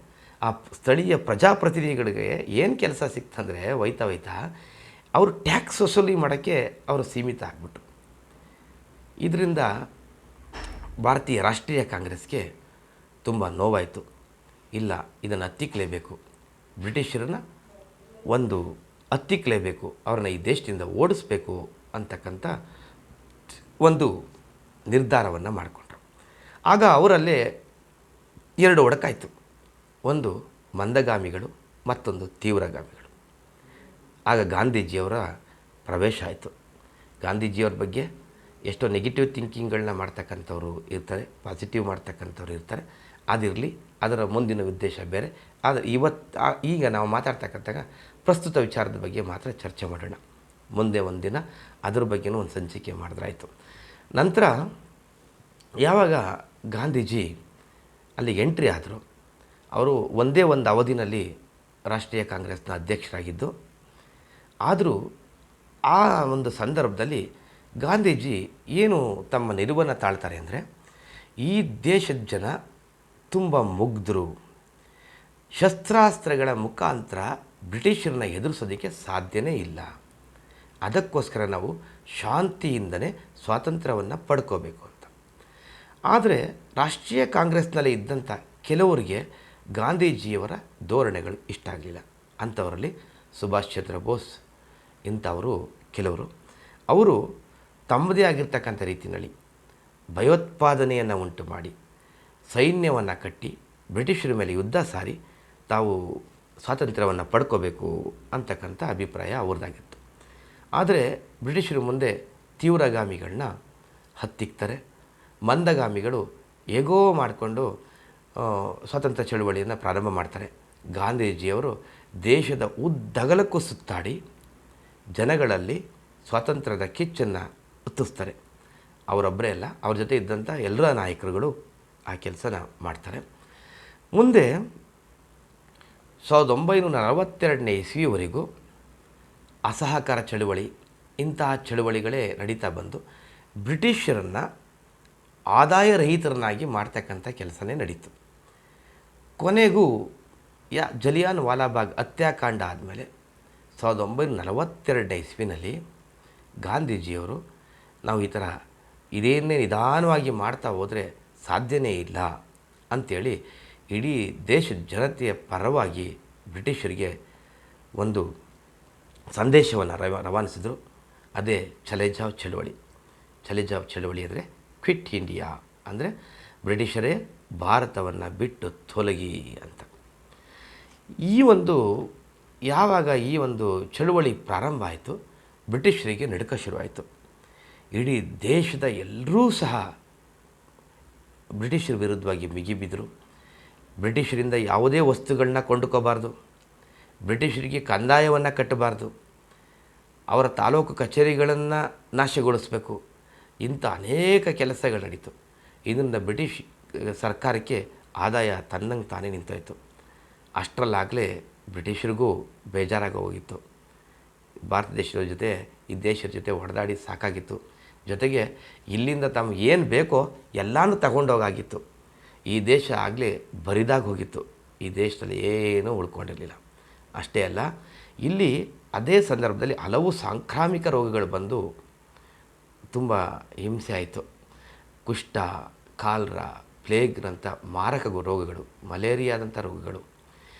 ಆ ಸ್ಥಳೀಯ ಪ್ರಜಾಪ್ರತಿನಿಧಿಗಳಿಗೆ ಏನು ಕೆಲಸ ಸಿಕ್ತಂದರೆ ಒಯ್ತಾ ಅವರು ಟ್ಯಾಕ್ಸ್ ವಸೂಲಿ ಮಾಡೋಕ್ಕೆ ಅವರು ಸೀಮಿತ ಆಗಿಬಿಟ್ರು. ಇದರಿಂದ ಭಾರತೀಯ ರಾಷ್ಟ್ರೀಯ ಕಾಂಗ್ರೆಸ್ಗೆ ತುಂಬ ನೋವಾಯಿತು. ಇಲ್ಲ, ಇದನ್ನು ಹತ್ತಿಕ್ಕಲೇಬೇಕು, ಬ್ರಿಟಿಷರನ್ನ ಹತ್ತಿಕ್ಕಲೇಬೇಕು, ಅವ್ರನ್ನ ಈ ದೇಶದಿಂದ ಓಡಿಸ್ಬೇಕು ಅಂತಕ್ಕಂಥ ಒಂದು ನಿರ್ಧಾರವನ್ನು ಮಾಡಿಕೊಂಡ್ರು. ಆಗ ಅವರಲ್ಲೇ 2 ಒಡಕಾಯಿತು. ಒಂದು ಮಂದಗಾಮಿಗಳು, ಮತ್ತೊಂದು ತೀವ್ರಗಾಮಿಗಳು. ಆಗ ಗಾಂಧೀಜಿಯವರ ಪ್ರವೇಶ ಆಯಿತು. ಗಾಂಧೀಜಿಯವ್ರ ಬಗ್ಗೆ ಎಷ್ಟೋ ನೆಗೆಟಿವ್ ಥಿಂಕಿಂಗ್ಗಳನ್ನ ಮಾಡ್ತಕ್ಕಂಥವ್ರು ಇರ್ತಾರೆ, ಪಾಸಿಟಿವ್ ಮಾಡ್ತಕ್ಕಂಥವ್ರು ಇರ್ತಾರೆ. ಅದಿರಲಿ, ಅದರ ಮುಂದಿನ ಉದ್ದೇಶ ಬೇರೆ. ಆದರೆ ಈಗ ನಾವು ಮಾತಾಡ್ತಕ್ಕಂಥಾಗ ಪ್ರಸ್ತುತ ವಿಚಾರದ ಬಗ್ಗೆ ಮಾತ್ರ ಚರ್ಚೆ ಮಾಡೋಣ. ಮುಂದೆ ಒಂದಿನ ಅದ್ರ ಬಗ್ಗೆನೂ ಒಂದು ಸಂಚಿಕೆ ಮಾಡಿದ್ರಾಯಿತು. ನಂತರ ಯಾವಾಗ ಗಾಂಧೀಜಿ ಅಲ್ಲಿ ಎಂಟ್ರಿ ಆದರು, ಅವರು ಒಂದೇ ಒಂದು ಅವಧಿನಲ್ಲಿ ರಾಷ್ಟ್ರೀಯ ಕಾಂಗ್ರೆಸ್ನ ಅಧ್ಯಕ್ಷರಾಗಿದ್ದು. ಆದರೂ ಆ ಒಂದು ಸಂದರ್ಭದಲ್ಲಿ ಗಾಂಧೀಜಿ ಏನು ತಮ್ಮ ನಿಲುವನ್ನು ತಾಳ್ತಾರೆ ಅಂದರೆ, ಈ ದೇಶದ ಜನ ತುಂಬ ಮುಗ್ಧರು, ಶಸ್ತ್ರಾಸ್ತ್ರಗಳ ಮುಖಾಂತರ ಬ್ರಿಟಿಷರನ್ನ ಎದುರಿಸೋದಕ್ಕೆ ಸಾಧ್ಯನೇ ಇಲ್ಲ, ಅದಕ್ಕೋಸ್ಕರ ನಾವು ಶಾಂತಿಯಿಂದನೇ ಸ್ವಾತಂತ್ರ್ಯವನ್ನು ಪಡ್ಕೋಬೇಕು ಅಂತ. ಆದರೆ ರಾಷ್ಟ್ರೀಯ ಕಾಂಗ್ರೆಸ್ನಲ್ಲಿ ಇದ್ದಂಥ ಕೆಲವರಿಗೆ ಗಾಂಧೀಜಿಯವರ ಧೋರಣೆಗಳು ಇಷ್ಟ ಆಗಲಿಲ್ಲ. ಅಂಥವರಲ್ಲಿ ಸುಭಾಷ್ ಚಂದ್ರ ಬೋಸ್ ಇಂಥವರು ಕೆಲವರು. ಅವರು ತಮ್ಮದೇ ಆಗಿರ್ತಕ್ಕಂಥ ರೀತಿಯಲ್ಲಿ ಭಯೋತ್ಪಾದನೆಯನ್ನು ಉಂಟು ಮಾಡಿ, ಸೈನ್ಯವನ್ನು ಕಟ್ಟಿ, ಬ್ರಿಟಿಷರ ಮೇಲೆ ಯುದ್ಧ ಸಾರಿ ತಾವು ಸ್ವಾತಂತ್ರ್ಯವನ್ನು ಪಡ್ಕೋಬೇಕು ಅಂತಕ್ಕಂಥ ಅಭಿಪ್ರಾಯ ಅವ್ರದ್ದಾಗಿತ್ತು. ಆದರೆ ಬ್ರಿಟಿಷರು ಮುಂದೆ ತೀವ್ರಗಾಮಿಗಳನ್ನ ಹತ್ತಿಕ್ತಾರೆ. ಮಂದಗಾಮಿಗಳು ಹೇಗೋ ಮಾಡಿಕೊಂಡು ಸ್ವಾತಂತ್ರ್ಯ ಚಳುವಳಿಯನ್ನು ಪ್ರಾರಂಭ ಮಾಡ್ತಾರೆ. ಗಾಂಧೀಜಿಯವರು ದೇಶದ ಉದ್ದಗಲಕ್ಕೂ ಸುತ್ತಾಡಿ ಜನಗಳಲ್ಲಿ ಸ್ವಾತಂತ್ರ್ಯದ ಕಿಚ್ಚನ್ನು ಹೊತ್ತಿಸ್ತಾರೆ. ಅವರೊಬ್ಬರೇ ಅಲ್ಲ, ಅವ್ರ ಜೊತೆ ಇದ್ದಂಥ ಎಲ್ಲ ನಾಯಕರುಗಳು ಆ ಕೆಲಸನ ಮಾಡ್ತಾರೆ. ಮುಂದೆ 1942 ಇಸ್ವಿಯವರೆಗೂ ಅಸಹಕಾರ ಚಳುವಳಿ, ಇಂತಹ ಚಳುವಳಿಗಳೇ ನಡೀತಾ ಬಂದು ಬ್ರಿಟಿಷರನ್ನು ಆದಾಯ ರಹಿತರನ್ನಾಗಿ ಮಾಡ್ತಕ್ಕಂಥ ಕೆಲಸನೇ ನಡೀತು. ಕೊನೆಗೂ ಜಲಿಯಾನ್ ವಾಲಾಬಾಗ್ ಹತ್ಯಾಕಾಂಡ ಆದಮೇಲೆ 1942 ಇಸ್ವಿನಲ್ಲಿ ಗಾಂಧೀಜಿಯವರು ನಾವು ಈ ಥರ ಇದೇನೇ ನಿಧಾನವಾಗಿ ಮಾಡ್ತಾ ಹೋದರೆ ಸಾಧ್ಯನೇ ಇಲ್ಲ ಅಂಥೇಳಿ ಇಡೀ ದೇಶದ ಜನತೆಯ ಪರವಾಗಿ ಬ್ರಿಟಿಷರಿಗೆ ಒಂದು ಸಂದೇಶವನ್ನು ರವಾನಿಸಿದರು. ಅದೇ ಚಲೆ ಜಾವ್ ಚಳುವಳಿ. ಚಲೆ ಜಾವ್ ಚಳುವಳಿ ಅಂದರೆ ಕ್ವಿಟ್ ಇಂಡಿಯಾ, ಅಂದರೆ ಬ್ರಿಟಿಷರೇ ಭಾರತವನ್ನು ಬಿಟ್ಟು ತೊಲಗಿ ಅಂತ. ಯಾವಾಗ ಈ ಒಂದು ಚಳುವಳಿ ಪ್ರಾರಂಭ ಆಯಿತು, ಬ್ರಿಟಿಷರಿಗೆ ನಡುಕ ಶುರುವಾಯಿತು. ಇಡೀ ದೇಶದ ಎಲ್ಲರೂ ಸಹ ಬ್ರಿಟಿಷರ ವಿರುದ್ಧವಾಗಿ ಬಿಗಿಬಿದ್ದರು. ಬ್ರಿಟಿಷರಿಂದ ಯಾವುದೇ ವಸ್ತುಗಳನ್ನ ಕೊಂಡುಕೋಬಾರ್ದು, ಬ್ರಿಟಿಷರಿಗೆ ಕಂದಾಯವನ್ನು ಕಟ್ಟಬಾರ್ದು, ಅವರ ತಾಲೂಕು ಕಚೇರಿಗಳನ್ನು ನಾಶಗೊಳಿಸಬೇಕು, ಇಂಥ ಅನೇಕ ಕೆಲಸಗಳು ನಡೀತು. ಇದರಿಂದ ಬ್ರಿಟಿಷ್ ಸರ್ಕಾರಕ್ಕೆ ಆದಾಯ ತನ್ನಂಗೆ ತಾನೇ ನಿಂತೋಯ್ತು. ಅಷ್ಟರಲ್ಲಾಗಲೇ ಬ್ರಿಟಿಷರಿಗೂ ಬೇಜಾರಾಗಿ ಹೋಗಿತ್ತು. ಭಾರತ ದೇಶದ ಜೊತೆ ಈ ದೇಶದ ಜೊತೆ ಹೊಡೆದಾಡಿ ಸಾಕಾಗಿತ್ತು. ಜೊತೆಗೆ ಇಲ್ಲಿಂದ ತಮ್ಗೆ ಏನು ಬೇಕೋ ಎಲ್ಲನೂ ತಗೊಂಡೋಗಾಗಿತ್ತು. ಈ ದೇಶ ಆಗಲೇ ಬರಿದಾಗಿ ಹೋಗಿತ್ತು. ಈ ದೇಶದಲ್ಲಿ ಏನೂ ಉಳ್ಕೊಂಡಿರಲಿಲ್ಲ. ಅಷ್ಟೇ ಅಲ್ಲ, ಇಲ್ಲಿ ಅದೇ ಸಂದರ್ಭದಲ್ಲಿ ಹಲವು ಸಾಂಕ್ರಾಮಿಕ ರೋಗಗಳು ಬಂದು ತುಂಬ ಹಿಂಸೆ ಆಯಿತು. ಕುಷ್ಠ, ಕಾಲ್ರ, ಪ್ಲೇಗ್ನಂಥ ಮಾರಕ ರೋಗಗಳು, ಮಲೇರಿಯಾದಂಥ ರೋಗಗಳು.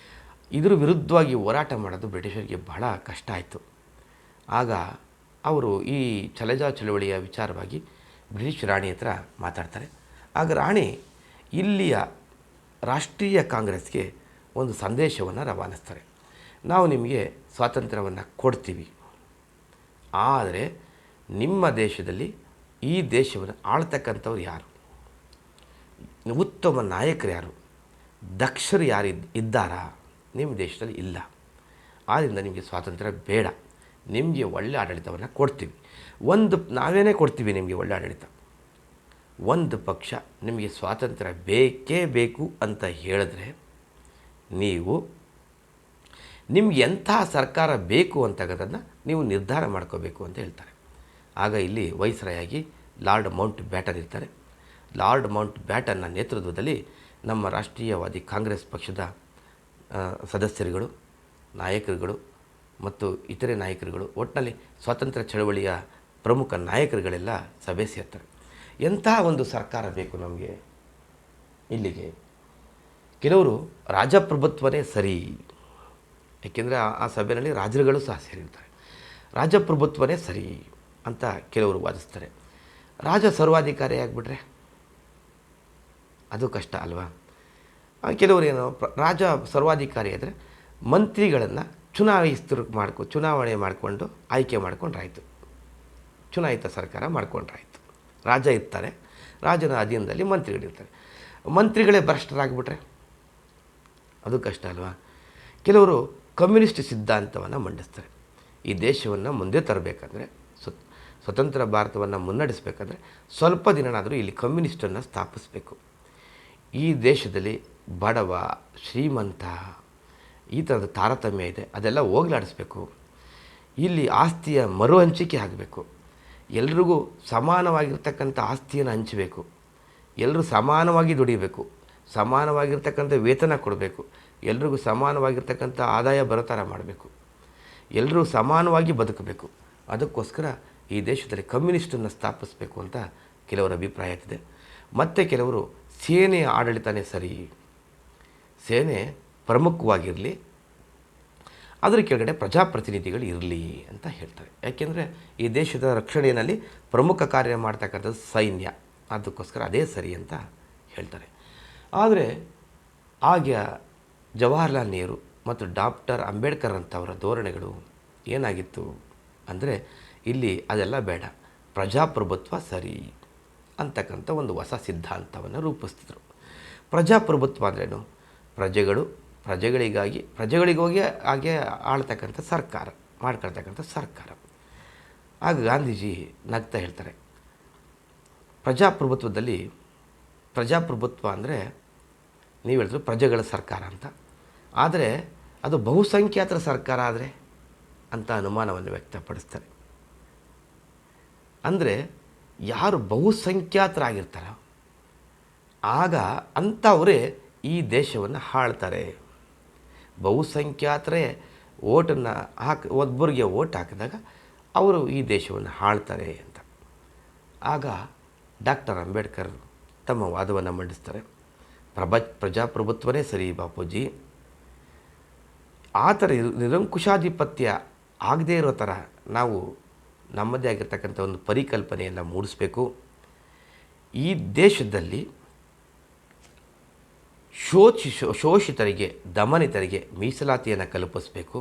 ಇದರ ವಿರುದ್ಧವಾಗಿ ಹೋರಾಟ ಮಾಡೋದು ಬ್ರಿಟಿಷರಿಗೆ ಬಹಳ ಕಷ್ಟ ಆಯಿತು. ಆಗ ಅವರು ಈ ಚಳವಳಿಯ ವಿಚಾರವಾಗಿ ಬ್ರಿಟಿಷ್ ರಾಣಿ ಹತ್ರ ಮಾತಾಡ್ತಾರೆ. ಆಗ ರಾಣಿ ಇಲ್ಲಿಯ ರಾಷ್ಟ್ರೀಯ ಕಾಂಗ್ರೆಸ್ಗೆ ಒಂದು ಸಂದೇಶವನ್ನು ರವಾನಿಸ್ತಾರೆ. ನಾವು ನಿಮಗೆ ಸ್ವಾತಂತ್ರ್ಯವನ್ನು ಕೊಡ್ತೀವಿ, ಆದರೆ ನಿಮ್ಮ ದೇಶದಲ್ಲಿ ಈ ದೇಶವನ್ನು ಆಳ್ತಕ್ಕಂಥವ್ರು ಯಾರು, ಉತ್ತಮ ನಾಯಕರು ಯಾರು, ದಕ್ಷರು ಯಾರು ಇದ್ದಾರಾ ನಿಮ್ಮ ದೇಶದಲ್ಲಿ ಇಲ್ಲ. ಆದ್ದರಿಂದ ನಿಮಗೆ ಸ್ವಾತಂತ್ರ್ಯ ಬೇಡ, ನಿಮಗೆ ಒಳ್ಳೆ ಆಡಳಿತವನ್ನು ಕೊಡ್ತೀವಿ. ನಾವೇನೇ ಕೊಡ್ತೀವಿ ನಿಮಗೆ ಒಳ್ಳೆ ಆಡಳಿತ. ಒಂದು ಪಕ್ಷ ನಿಮಗೆ ಸ್ವಾತಂತ್ರ್ಯ ಬೇಕೇ ಬೇಕು ಅಂತ ಹೇಳಿದ್ರೆ ನೀವು ನಿಮ್ಗೆ ಎಂಥ ಸರ್ಕಾರ ಬೇಕು ಅಂತಕ್ಕಂಥದ್ದನ್ನ ನೀವು ನಿರ್ಧಾರ ಮಾಡ್ಕೋಬೇಕು ಅಂತ ಹೇಳ್ತಾರೆ. ಆಗ ಇಲ್ಲಿ ವೈಸ್ರಾಯಾಗಿ ಲಾರ್ಡ್ ಮೌಂಟ್ ಬ್ಯಾಟನ್ ಇರ್ತಾರೆ. ಲಾರ್ಡ್ ಮೌಂಟ್ ಬ್ಯಾಟನ್ನ ನೇತೃತ್ವದಲ್ಲಿ ನಮ್ಮ ರಾಷ್ಟ್ರೀಯವಾದಿ ಕಾಂಗ್ರೆಸ್ ಪಕ್ಷದ ಸದಸ್ಯರುಗಳು, ನಾಯಕರುಗಳು ಮತ್ತು ಇತರೆ ನಾಯಕರುಗಳು, ಒಟ್ಟಿನಲ್ಲಿ ಸ್ವಾತಂತ್ರ್ಯ ಚಳವಳಿಯ ಪ್ರಮುಖ ನಾಯಕರುಗಳೆಲ್ಲ ಸಭೆ ಸೇರ್ತಾರೆ. ಎಂಥ ಒಂದು ಸರ್ಕಾರ ಬೇಕು ನಮಗೆ. ಇಲ್ಲಿಗೆ ಕೆಲವರು ರಾಜಪ್ರಭುತ್ವನೇ ಸರಿ, ಏಕೆಂದರೆ ಆ ಸಭೆಯಲ್ಲಿ ರಾಜರುಗಳು ಸಹ ಸೇರಿರ್ತಾರೆ. ರಾಜಪ್ರಭುತ್ವನೇ ಸರಿ ಅಂತ ಕೆಲವರು ವಾದಿಸ್ತಾರೆ. ರಾಜ ಸರ್ವಾಧಿಕಾರಿ ಆಗಿಬಿಟ್ರೆ ಅದು ಕಷ್ಟ ಅಲ್ವಾ. ಕೆಲವರು ಏನು, ರಾಜ ಸರ್ವಾಧಿಕಾರಿ ಆದರೆ ಮಂತ್ರಿಗಳನ್ನು ಚುನಾವಣೆ ಮಾಡಿಕೊಂಡು ಆಯ್ಕೆ ಮಾಡ್ಕೊಂಡ್ರಾಯ್ತು, ಚುನಾಯಿತ ಸರ್ಕಾರ ಮಾಡ್ಕೊಂಡ್ರಾಯ್ತು. ರಾಜ ಇರ್ತಾರೆ, ರಾಜನ ಅಧೀನದಲ್ಲಿ ಮಂತ್ರಿಗಳಿರ್ತಾರೆ. ಮಂತ್ರಿಗಳೇ ಭ್ರಷ್ಟರಾಗಿಬಿಟ್ರೆ ಅದು ಕಷ್ಟ ಅಲ್ವಾ. ಕೆಲವರು ಕಮ್ಯುನಿಸ್ಟ್ ಸಿದ್ಧಾಂತವನ್ನು ಮಂಡಿಸ್ತಾರೆ. ಈ ದೇಶವನ್ನು ಮುಂದೆ ತರಬೇಕಂದ್ರೆ, ಸ್ವತಂತ್ರ ಭಾರತವನ್ನು ಮುನ್ನಡೆಸಬೇಕಾದ್ರೆ ಸ್ವಲ್ಪ ದಿನನಾದರೂ ಇಲ್ಲಿ ಕಮ್ಯುನಿಸ್ಟನ್ನು ಸ್ಥಾಪಿಸಬೇಕು. ಈ ದೇಶದಲ್ಲಿ ಬಡವ ಶ್ರೀಮಂತ ಈ ಥರದ ತಾರತಮ್ಯ ಇದೆ, ಅದೆಲ್ಲ ಹೋಗಲಾಡಿಸ್ಬೇಕು. ಇಲ್ಲಿ ಆಸ್ತಿಯ ಮರು ಹಂಚಿಕೆ ಆಗಬೇಕು. ಎಲ್ರಿಗೂ ಸಮಾನವಾಗಿರ್ತಕ್ಕಂಥ ಆಸ್ತಿಯನ್ನು ಹಂಚಬೇಕು. ಎಲ್ಲರೂ ಸಮಾನವಾಗಿ ದುಡಿಬೇಕು, ಸಮಾನವಾಗಿರ್ತಕ್ಕಂಥ ವೇತನ ಕೊಡಬೇಕು, ಎಲ್ರಿಗೂ ಸಮಾನವಾಗಿರ್ತಕ್ಕಂಥ ಆದಾಯ ಬರೋ ಥರ ಮಾಡಬೇಕು, ಎಲ್ಲರೂ ಸಮಾನವಾಗಿ ಬದುಕಬೇಕು. ಅದಕ್ಕೋಸ್ಕರ ಈ ದೇಶದಲ್ಲಿ ಕಮ್ಯುನಿಸ್ಟನ್ನು ಸ್ಥಾಪಿಸಬೇಕು ಅಂತ ಕೆಲವರ ಅಭಿಪ್ರಾಯ ಇದೆ. ಮತ್ತು ಕೆಲವರು ಸೇನೆಯ ಆಡಳಿತನೇ ಸರಿ, ಸೇನೆ ಪ್ರಮುಖವಾಗಿರಲಿ, ಅದರ ಕೆಳಗಡೆ ಪ್ರಜಾಪ್ರತಿನಿಧಿಗಳು ಇರಲಿ ಅಂತ ಹೇಳ್ತಾರೆ. ಯಾಕೆಂದರೆ ಈ ದೇಶದ ರಕ್ಷಣೆಯಲ್ಲಿ ಪ್ರಮುಖ ಕಾರ್ಯ ಮಾಡ್ತಕ್ಕಂಥದ್ದು ಸೈನ್ಯ, ಅದಕ್ಕೋಸ್ಕರ ಅದೇ ಸರಿ ಅಂತ ಹೇಳ್ತಾರೆ. ಆದರೆ ಆಗ ಜವಾಹರ್ಲಾಲ್ ನೆಹರು ಮತ್ತು ಡಾಕ್ಟರ್ ಅಂಬೇಡ್ಕರ್ ಅಂಥವರ ಧೋರಣೆಗಳು ಏನಾಗಿತ್ತು ಅಂದರೆ, ಇಲ್ಲಿ ಅದೆಲ್ಲ ಬೇಡ, ಪ್ರಜಾಪ್ರಭುತ್ವ ಸರಿ ಅಂತಕ್ಕಂಥ ಒಂದು ಹೊಸ ಸಿದ್ಧಾಂತವನ್ನು ರೂಪಿಸ್ತಿದ್ರು. ಪ್ರಜಾಪ್ರಭುತ್ವ ಅಂದ್ರೇನು? ಪ್ರಜೆಗಳಿಗೋಗಿ ಹಾಗೆ ಆಳ್ತಕ್ಕಂಥ ಸರ್ಕಾರ, ಮಾಡ್ಕೊಳ್ತಕ್ಕಂಥ ಸರ್ಕಾರ. ಆಗ ಗಾಂಧೀಜಿ ನಗ್ತಾ ಹೇಳ್ತಾರೆ, ಪ್ರಜಾಪ್ರಭುತ್ವ ಅಂದರೆ ನೀವು ಹೇಳಿದ್ರು ಪ್ರಜೆಗಳ ಸರ್ಕಾರ ಅಂತ, ಆದರೆ ಅದು ಬಹುಸಂಖ್ಯಾತರ ಸರ್ಕಾರ ಆದರೆ ಅಂತ ಅನುಮಾನವನ್ನು ವ್ಯಕ್ತಪಡಿಸ್ತಾರೆ. ಅಂದರೆ ಯಾರು ಬಹುಸಂಖ್ಯಾತರಾಗಿರ್ತಾರೋ ಆಗ ಅಂಥವರೇ ಈ ದೇಶವನ್ನು ಆಳ್ತಾರೆ. ಬಹುಸಂಖ್ಯಾತರೇ ಓಟನ್ನು ಒಬ್ಬರಿಗೆ ಓಟ್ ಹಾಕಿದಾಗ ಅವರು ಈ ದೇಶವನ್ನು ಆಳ್ತಾರೆ ಅಂತ. ಆಗ ಡಾಕ್ಟರ್ ಅಂಬೇಡ್ಕರ್ ತಮ್ಮ ವಾದವನ್ನು ಮಂಡಿಸ್ತಾರೆ. ಪ್ರಜಾಪ್ರಭುತ್ವನೇ ಸರಿ ಬಾಪೂಜಿ, ಆ ಥರ ನಿರಂಕುಶಾಧಿಪತ್ಯ ಆಗದೇ ಇರೋ ಥರ ನಾವು ನಮ್ಮದೇ ಆಗಿರ್ತಕ್ಕಂಥ ಒಂದು ಪರಿಕಲ್ಪನೆಯನ್ನು ಮೂಡಿಸಬೇಕು. ಈ ದೇಶದಲ್ಲಿ ಶೋಷಿತರಿಗೆ, ದಮನಿತರಿಗೆ ಮೀಸಲಾತಿಯನ್ನು ಕಲ್ಪಿಸಬೇಕು.